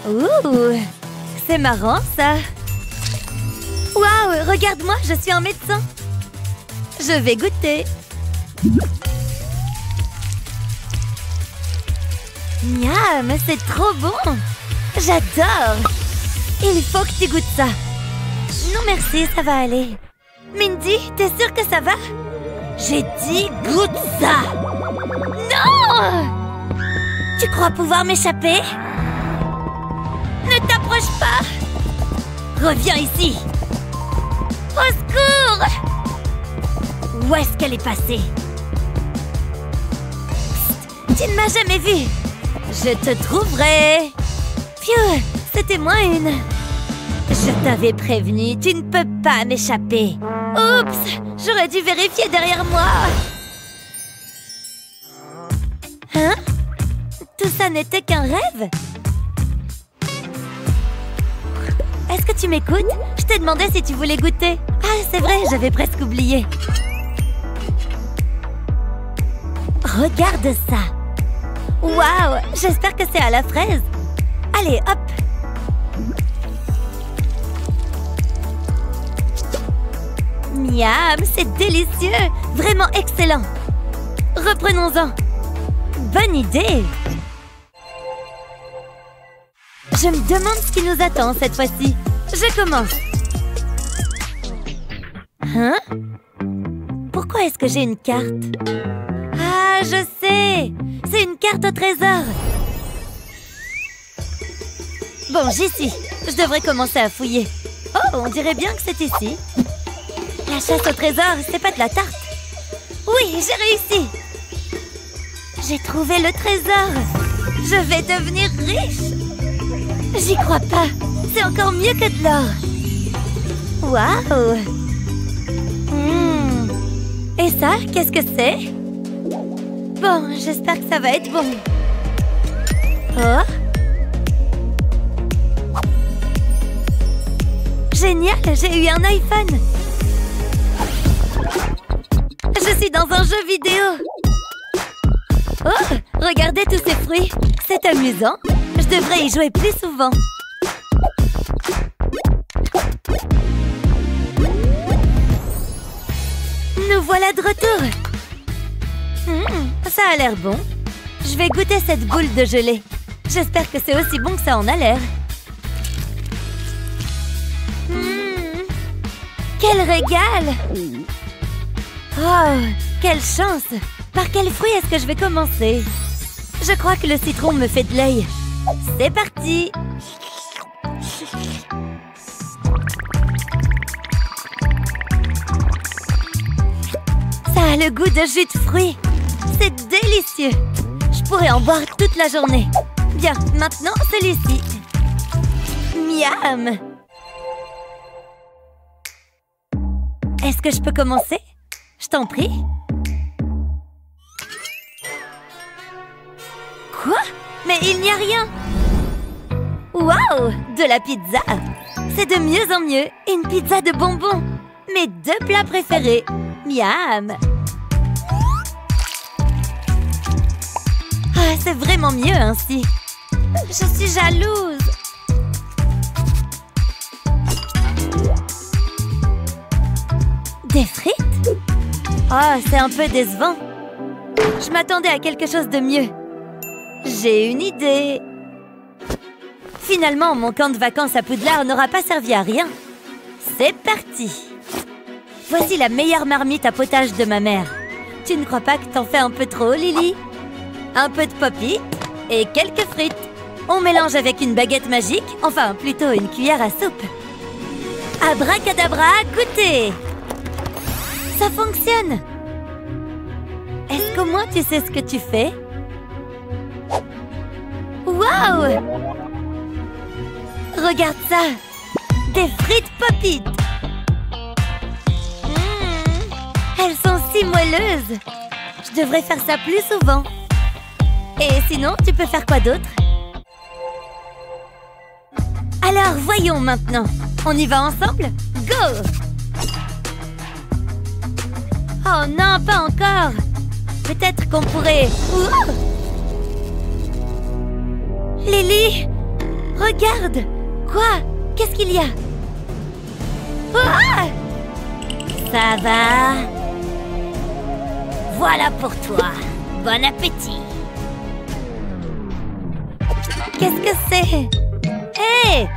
Ouh, c'est marrant ça. Waouh, regarde-moi, je suis un médecin. Je vais goûter. Miam, c'est trop bon. J'adore. Il faut que tu goûtes ça. Non merci, ça va aller. Mindy, t'es sûre que ça va? J'ai dit goûte ça. Non! Tu crois pouvoir m'échapper? Ne t'approche pas! Reviens ici! Au secours! Où est-ce qu'elle est passée? Psst, tu ne m'as jamais vue! Je te trouverai! Phew, c'était moi une! Je t'avais prévenu, tu ne peux pas m'échapper! Oups! J'aurais dû vérifier derrière moi! Hein? Tout ça n'était qu'un rêve? Est-ce que tu m'écoutes? Je t'ai demandé si tu voulais goûter. Ah, c'est vrai, j'avais presque oublié. Regarde ça. Waouh, j'espère que c'est à la fraise. Allez, hop. Miam, c'est délicieux. Vraiment excellent. Reprenons-en. Bonne idée. Je me demande ce qui nous attend cette fois-ci. Je commence. Hein? Pourquoi est-ce que j'ai une carte? Ah, je sais! C'est une carte au trésor. Bon, j'y suis. Je devrais commencer à fouiller. Oh, on dirait bien que c'est ici. La chasse au trésor, c'est pas de la tarte. Oui, j'ai réussi. J'ai trouvé le trésor. Je vais devenir riche. J'y crois pas. C'est encore mieux que de l'or. Waouh. Et ça, qu'est-ce que c'est? Bon, j'espère que ça va être bon. Oh. Génial, j'ai eu un iPhone. Je suis dans un jeu vidéo. Oh, regardez tous ces fruits. C'est amusant. Je devrais y jouer plus souvent. Nous voilà de retour. Ça a l'air bon. Je vais goûter cette boule de gelée. J'espère que c'est aussi bon que ça en a l'air. Quel régal! Oh, quelle chance! Par quel fruit est-ce que je vais commencer? Je crois que le citron me fait de l'œil. C'est parti! Ça a le goût de jus de fruits. C'est délicieux. Je pourrais en boire toute la journée. Bien, maintenant celui-ci. Miam! Est-ce que je peux commencer? Je t'en prie. Quoi? Mais il n'y a rien! Waouh! De la pizza! C'est de mieux en mieux, une pizza de bonbons! Mes deux plats préférés! Miam! Ah, c'est vraiment mieux ainsi! Je suis jalouse! Des frites? Oh, c'est un peu décevant. Je m'attendais à quelque chose de mieux. J'ai une idée. Finalement, mon camp de vacances à Poudlard n'aura pas servi à rien. C'est parti. Voici la meilleure marmite à potage de ma mère. Tu ne crois pas que t'en fais un peu trop, Lily? Un peu de poppy et quelques frites. On mélange avec une baguette magique, enfin plutôt une cuillère à soupe. Abracadabra, goûtez! Ça fonctionne! Est-ce qu'au moins tu sais ce que tu fais? Waouh! Regarde ça! Des frites pop-it! Elles sont si moelleuses! Je devrais faire ça plus souvent. Et sinon, tu peux faire quoi d'autre? Alors, voyons maintenant. On y va ensemble? Go! Oh non, pas encore! Peut-être qu'on pourrait... Ouh! Lily! Regarde! Quoi? Qu'est-ce qu'il y a? Ah! Ça va? Voilà pour toi. Bon appétit. Qu'est-ce que c'est? Hé!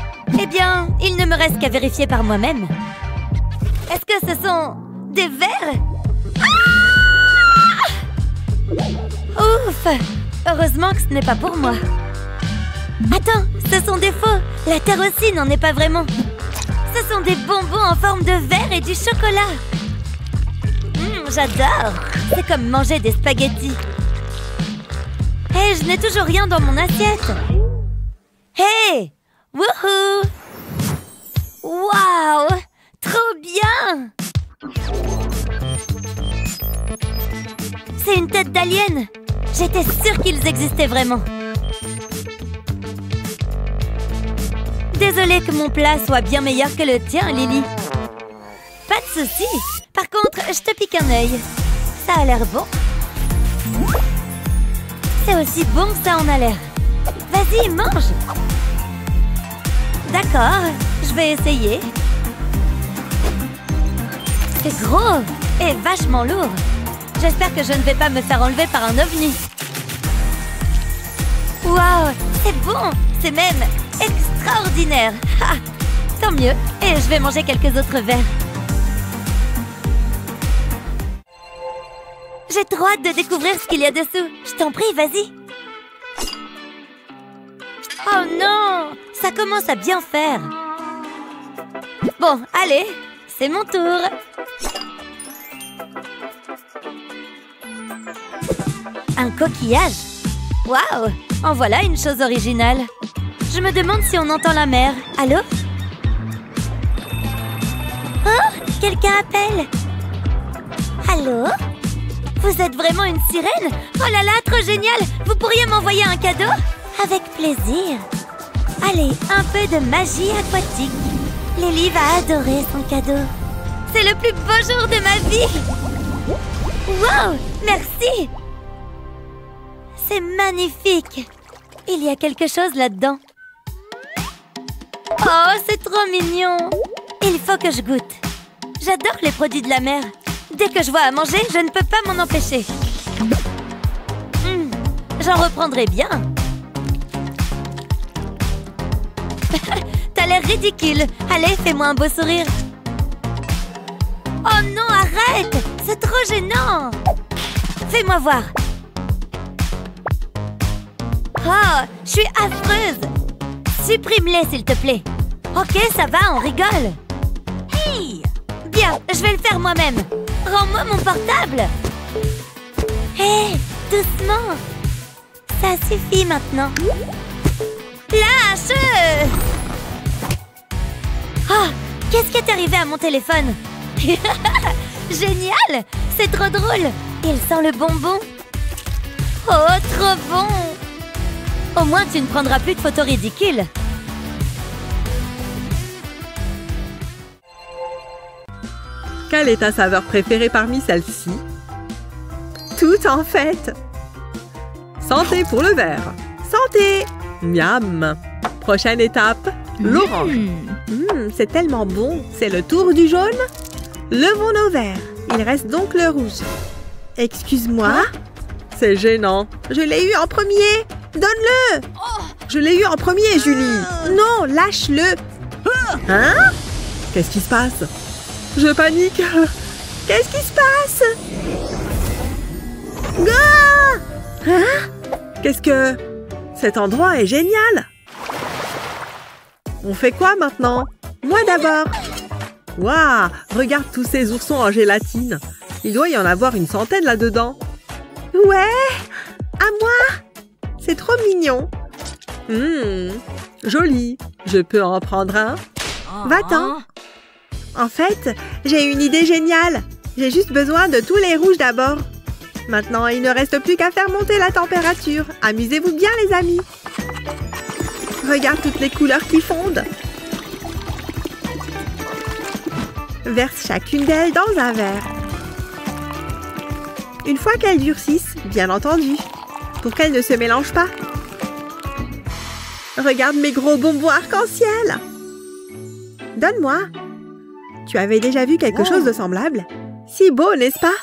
Eh bien, il ne me reste qu'à vérifier par moi-même. Est-ce que ce sont des vers? Ah! Ouf! Heureusement que ce n'est pas pour moi. Attends, ce sont des faux. La terre aussi n'en est pas vraiment. Ce sont des bonbons en forme de verre et du chocolat. J'adore. C'est comme manger des spaghettis. Hé, je n'ai toujours rien dans mon assiette. Hé! Wouhou! Waouh! Trop bien! C'est une tête d'alien. J'étais sûre qu'ils existaient vraiment. Désolée que mon plat soit bien meilleur que le tien, Lily. Pas de souci. Par contre, je te pique un œil. Ça a l'air bon. C'est aussi bon que ça en a l'air. Vas-y, mange. D'accord, je vais essayer. C'est gros et vachement lourd. J'espère que je ne vais pas me faire enlever par un ovni. Waouh, c'est bon. C'est même extraordinaire. Ha, tant mieux. Et je vais manger quelques autres verres. J'ai trop hâte de découvrir ce qu'il y a dessous. Je t'en prie, vas-y. Oh non! Ça commence à bien faire. Bon, allez, c'est mon tour. Un coquillage. Waouh! En voilà une chose originale. Je me demande si on entend la mer. Allô? Oh! Quelqu'un appelle. Allô? Vous êtes vraiment une sirène? Oh là là, trop génial! Vous pourriez m'envoyer un cadeau? Avec plaisir. Allez, un peu de magie aquatique. Lily va adorer son cadeau. C'est le plus beau jour de ma vie! Wow! Merci! C'est magnifique! Il y a quelque chose là-dedans. Oh, c'est trop mignon! Il faut que je goûte. J'adore les produits de la mer. Dès que je vois à manger, je ne peux pas m'en empêcher. J'en reprendrai bien. T'as l'air ridicule. Allez, fais-moi un beau sourire. Oh non, arrête! C'est trop gênant. Fais-moi voir. Oh, je suis affreuse. Supprime-les, s'il te plaît. Ok, ça va, on rigole. Hey! Bien, je vais le faire moi-même. Rends-moi mon portable. Hé, doucement. Ça suffit maintenant. Lâche! Oh, qu'est-ce qui est arrivé à mon téléphone? Génial! C'est trop drôle. Il sent le bonbon. Oh, trop bon. Au moins, tu ne prendras plus de photos ridicules. Quelle est ta saveur préférée parmi celles-ci? Tout en fait. Santé pour le verre. Santé. Miam. Prochaine étape, l'orange. C'est tellement bon. C'est le tour du jaune. Levons nos verres. Il reste donc le rouge. Excuse-moi. C'est gênant. Je l'ai eu en premier. Donne-le. Je l'ai eu en premier, Julie. Non, lâche-le. Hein? Qu'est-ce qui se passe? Je panique. Qu'est-ce qui se passe? Ah! Hein? Qu'est-ce que... Cet endroit est génial. On fait quoi maintenant? Moi d'abord. Waouh! Regarde tous ces oursons en gélatine. Il doit y en avoir une centaine là-dedans. Ouais! À moi! C'est trop mignon. Joli. Je peux en prendre un? Va-t'en. En fait, j'ai une idée géniale. J'ai juste besoin de tous les rouges d'abord. Maintenant, il ne reste plus qu'à faire monter la température. Amusez-vous bien, les amis. Regarde toutes les couleurs qui fondent. Verse chacune d'elles dans un verre. Une fois qu'elles durcissent, bien entendu, pour qu'elles ne se mélangent pas. Regarde mes gros bonbons arc-en-ciel. Donne-moi. Tu avais déjà vu quelque chose de semblable? Si beau, n'est-ce pas?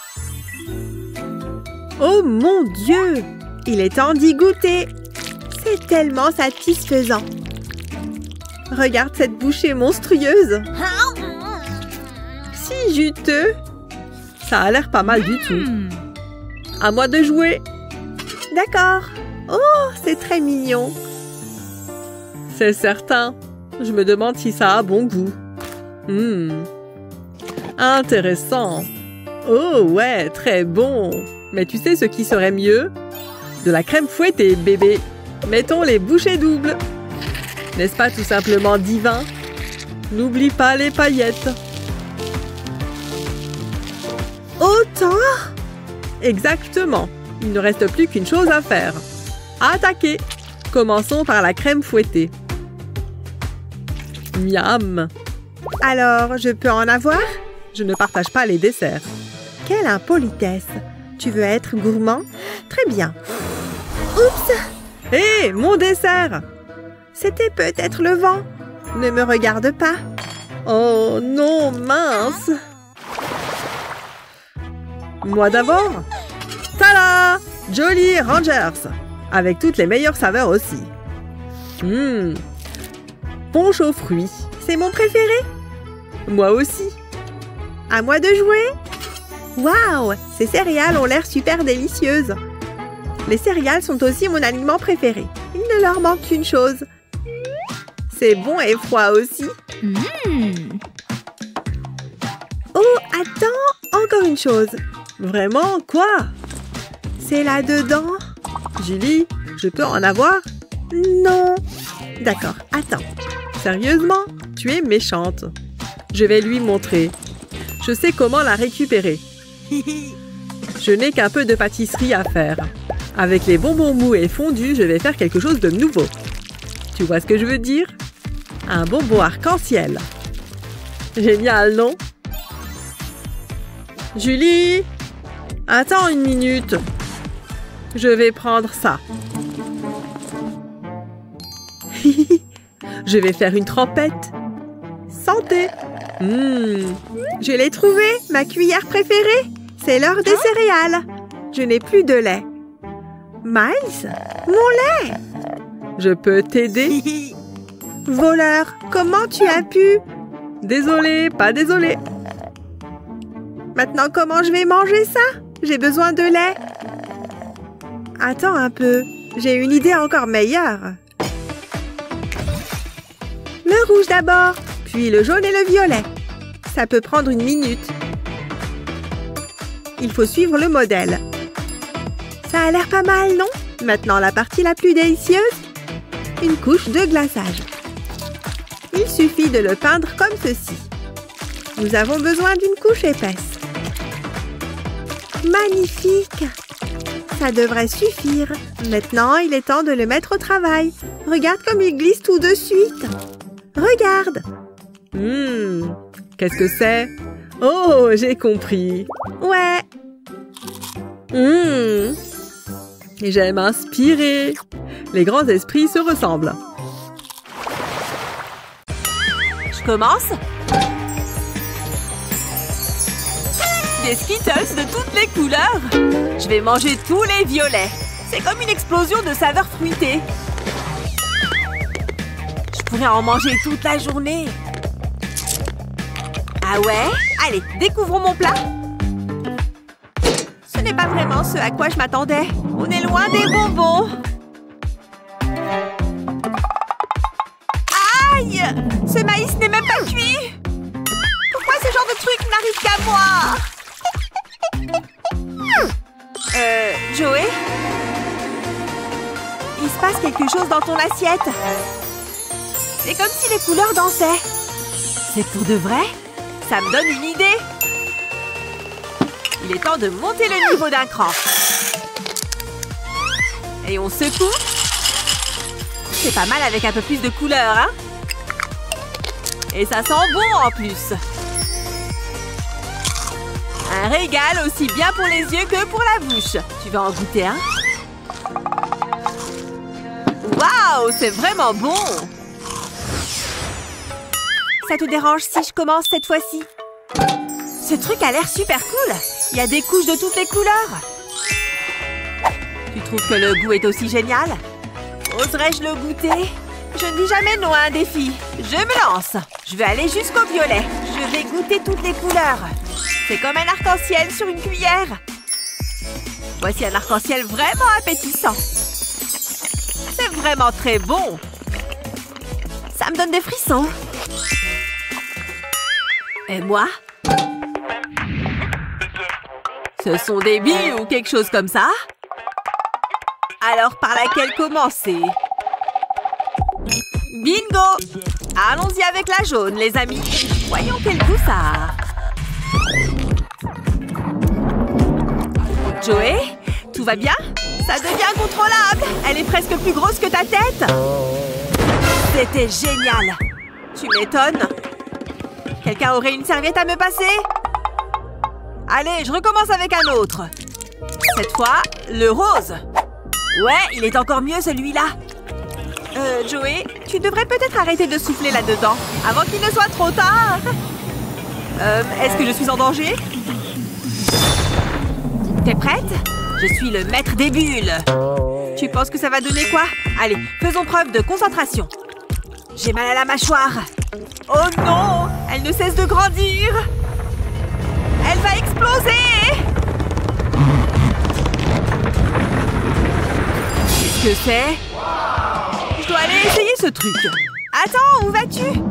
Oh mon Dieu! Il est temps d'y goûter. C'est tellement satisfaisant. Regarde cette bouchée monstrueuse. Si juteux. Ça a l'air pas mal du tout. À moi de jouer. D'accord. Oh, c'est très mignon. C'est certain. Je me demande si ça a bon goût. Intéressant. Oh ouais, très bon. Mais tu sais ce qui serait mieux? De la crème fouettée, bébé. Mettons les bouchées doubles. N'est-ce pas tout simplement divin? N'oublie pas les paillettes. Autant? Exactement. Il ne reste plus qu'une chose à faire. Attaquer. Commençons par la crème fouettée. Miam. Alors, je peux en avoir? Je ne partage pas les desserts. Quelle impolitesse. Tu veux être gourmand? Très bien. Oups! Hé, mon dessert! C'était peut-être le vent. Ne me regarde pas. Oh non, mince! Moi d'abord. Tada! Jolly Rangers! Avec toutes les meilleures saveurs aussi. Punch aux fruits. C'est mon préféré. Moi aussi. À moi de jouer. Waouh! Ces céréales ont l'air super délicieuses. Les céréales sont aussi mon aliment préféré. Il ne leur manque qu'une chose. C'est bon et froid aussi. Oh, attends! Encore une chose. Vraiment? Quoi? C'est là-dedans? Julie, je peux en avoir? Non. D'accord, attends. Sérieusement? Tu es méchante. Je vais lui montrer. Je sais comment la récupérer. Je n'ai qu'un peu de pâtisserie à faire. Avec les bonbons mous et fondus, je vais faire quelque chose de nouveau. Tu vois ce que je veux dire? Un bonbon arc-en-ciel. Génial, non? Julie! Attends une minute. Je vais prendre ça. Je vais faire une trempette. Santé! Je l'ai trouvé, ma cuillère préférée. C'est l'heure des céréales. Je n'ai plus de lait. Miles, mon lait! Je peux t'aider? Voleur, comment tu as pu? Désolé, pas désolé. Maintenant, comment je vais manger ça? J'ai besoin de lait. Attends un peu, j'ai une idée encore meilleure. Le rouge d'abord, puis le jaune et le violet. Ça peut prendre une minute. Il faut suivre le modèle. Ça a l'air pas mal, non? Maintenant, la partie la plus délicieuse. Une couche de glaçage. Il suffit de le peindre comme ceci. Nous avons besoin d'une couche épaisse. Magnifique! Ça devrait suffire. Maintenant, il est temps de le mettre au travail. Regarde comme il glisse tout de suite. Regarde! Qu'est-ce que c'est? Oh, j'ai compris. Ouais. J'aime inspirer. Les grands esprits se ressemblent. Je commence? Des Skittles de toutes les couleurs. Je vais manger tous les violets. C'est comme une explosion de saveurs fruitées. Je pourrais en manger toute la journée. Ah ouais? Allez, découvrons mon plat. Ce n'est pas vraiment ce à quoi je m'attendais. On est loin des bonbons. Aïe! Ce maïs n'est même pas cuit. Pourquoi ce genre de truc n'arrive qu'à moi? Joey? Il se passe quelque chose dans ton assiette. C'est comme si les couleurs dansaient. C'est pour de vrai? Ça me donne une idée. Il est temps de monter le niveau d'un cran. Et on secoue. C'est pas mal avec un peu plus de couleurs, hein? Et ça sent bon en plus. Un régal aussi bien pour les yeux que pour la bouche. Tu vas en goûter un? Waouh, c'est vraiment bon! Ça te dérange si je commence cette fois-ci? Ce truc a l'air super cool! Il y a des couches de toutes les couleurs! Tu trouves que le goût est aussi génial? Oserais-je le goûter? Je ne dis jamais non à un défi. Je me lance! Je vais aller jusqu'au violet. Je vais goûter toutes les couleurs. C'est comme un arc-en-ciel sur une cuillère. Voici un arc-en-ciel vraiment appétissant. C'est vraiment très bon. Ça me donne des frissons. Et moi? Ce sont des billes ou quelque chose comme ça? Alors par laquelle commencer? Bingo! Allons-y avec la jaune, les amis. Voyons quel goût ça a. Joey, tout va bien? Ça devient incontrôlable! Elle est presque plus grosse que ta tête! C'était génial! Tu m'étonnes! Quelqu'un aurait une serviette à me passer? Allez, je recommence avec un autre. Cette fois, le rose. Ouais, il est encore mieux celui-là. Joey, tu devrais peut-être arrêter de souffler là-dedans avant qu'il ne soit trop tard. Est-ce que je suis en danger? T'es prête? Je suis le maître des bulles. Tu penses que ça va donner quoi? Allez, faisons preuve de concentration. J'ai mal à la mâchoire. Oh non! Elle ne cesse de grandir. Elle va exploser! Qu'est-ce que c'est? Je dois aller essayer ce truc. Attends, où vas-tu?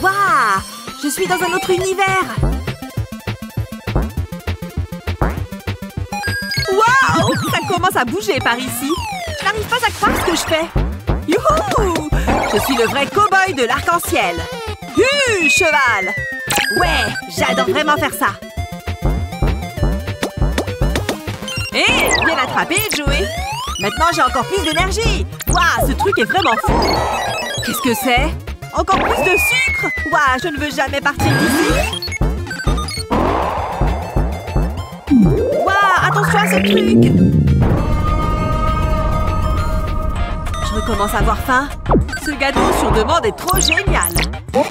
Waouh! Je suis dans un autre univers! Waouh! Ça commence à bouger par ici! Je n'arrive pas à croire ce que je fais! Youhou! Je suis le vrai cow-boy de l'arc-en-ciel! Cheval! Ouais! J'adore vraiment faire ça! Hé! Bien attrapé, Joey! Maintenant, j'ai encore plus d'énergie! Waouh! Ce truc est vraiment fou! Qu'est-ce que c'est? Encore plus de sucre! Waouh! Je ne veux jamais partir d'ici! Waouh! Attention à ce truc! Je recommence à avoir faim. Ce gâteau sur demande est trop génial! Non!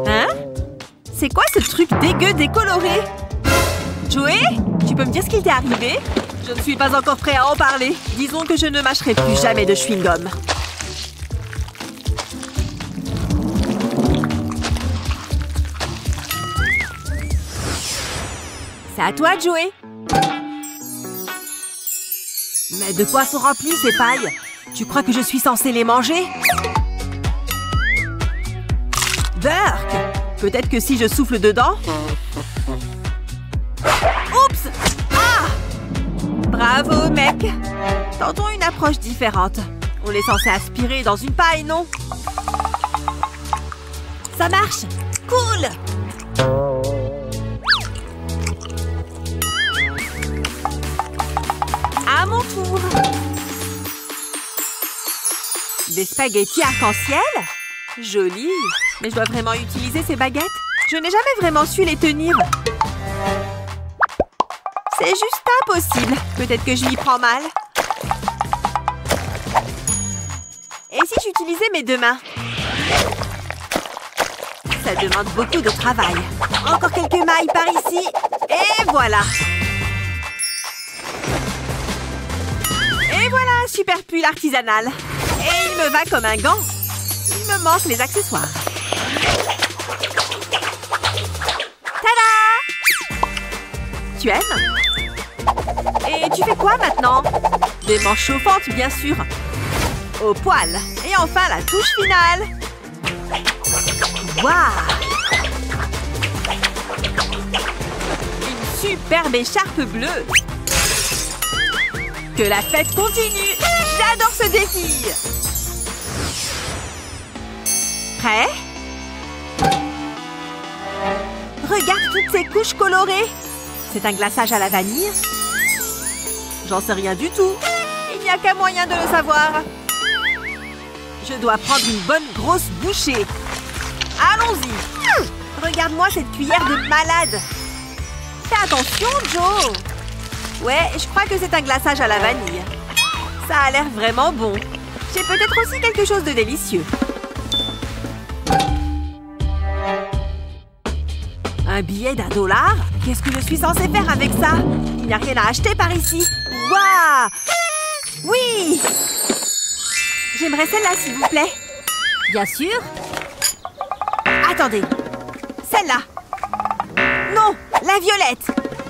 Hein? C'est quoi ce truc dégueu décoloré? Joey? Tu peux me dire ce qui t'est arrivé? Je ne suis pas encore prêt à en parler. Disons que je ne mâcherai plus jamais de chewing-gum. C'est à toi, Joey. Mais de quoi sont remplies ces pailles? Tu crois que je suis censée les manger? Burk! Peut-être que si je souffle dedans... Oups! Ah! Bravo, mec! Tentons une approche différente. On est censé aspirer dans une paille, non? Ça marche! Cool! À mon tour! Des spaghettis arc-en-ciel? Joli! Mais je dois vraiment utiliser ces baguettes? Je n'ai jamais vraiment su les tenir. C'est juste impossible. Peut-être que je m'y prends mal. Et si j'utilisais mes deux mains? Ça demande beaucoup de travail. Encore quelques mailles par ici. Et voilà. Et voilà un super pull artisanal. Et il me va comme un gant. Il me manque les accessoires. Tada! Tu aimes? Et tu fais quoi maintenant? Des manches chauffantes, bien sûr. Au poil. Et enfin, la touche finale. Waouh! Une superbe écharpe bleue. Que la fête continue. J'adore ce défi. Prêt? Regarde toutes ces couches colorées. C'est un glaçage à la vanille? J'en sais rien du tout. Il n'y a qu'un moyen de le savoir. Je dois prendre une bonne grosse bouchée. Allons-y. Regarde-moi cette cuillère de malade. Fais attention, Joe. Ouais, je crois que c'est un glaçage à la vanille. Ça a l'air vraiment bon. J'ai peut-être aussi quelque chose de délicieux. Un billet d'$1? Qu'est-ce que je suis censée faire avec ça? Il n'y a rien à acheter par ici. Waouh! Oui! J'aimerais celle-là, s'il vous plaît. Bien sûr. Attendez. Celle-là. Non, la violette.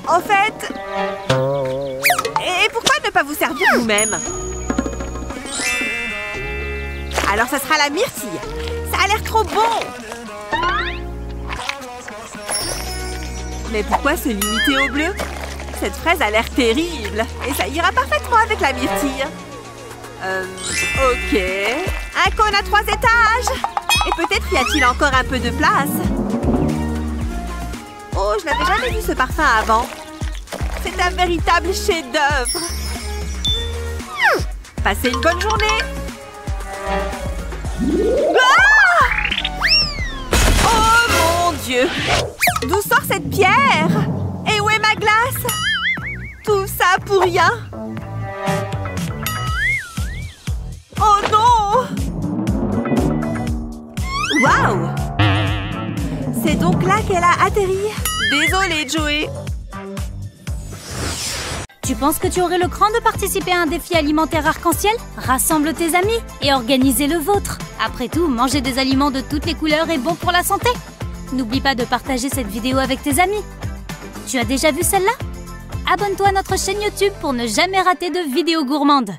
En fait... Et pourquoi ne pas vous servir vous-même? Alors, ça sera la myrtille. Ça a l'air trop bon. Mais pourquoi se limiter au bleu? Cette fraise a l'air terrible. Et ça ira parfaitement avec la myrtille. Ok. Un cône à 3 étages. Et peut-être y a-t-il encore un peu de place. Oh, je n'avais jamais vu ce parfum avant. C'est un véritable chef-d'œuvre. Passez une bonne journée. Ah! Oh mon Dieu! D'où sort cette pierre? Et où est ma glace? Tout ça pour rien? Oh non! Waouh! C'est donc là qu'elle a atterri. Désolée, Joey. Tu penses que tu aurais le cran de participer à un défi alimentaire arc-en-ciel? Rassemble tes amis et organisez le vôtre. Après tout, manger des aliments de toutes les couleurs est bon pour la santé. N'oublie pas de partager cette vidéo avec tes amis. Tu as déjà vu celle-là? Abonne-toi à notre chaîne YouTube pour ne jamais rater de vidéos gourmandes.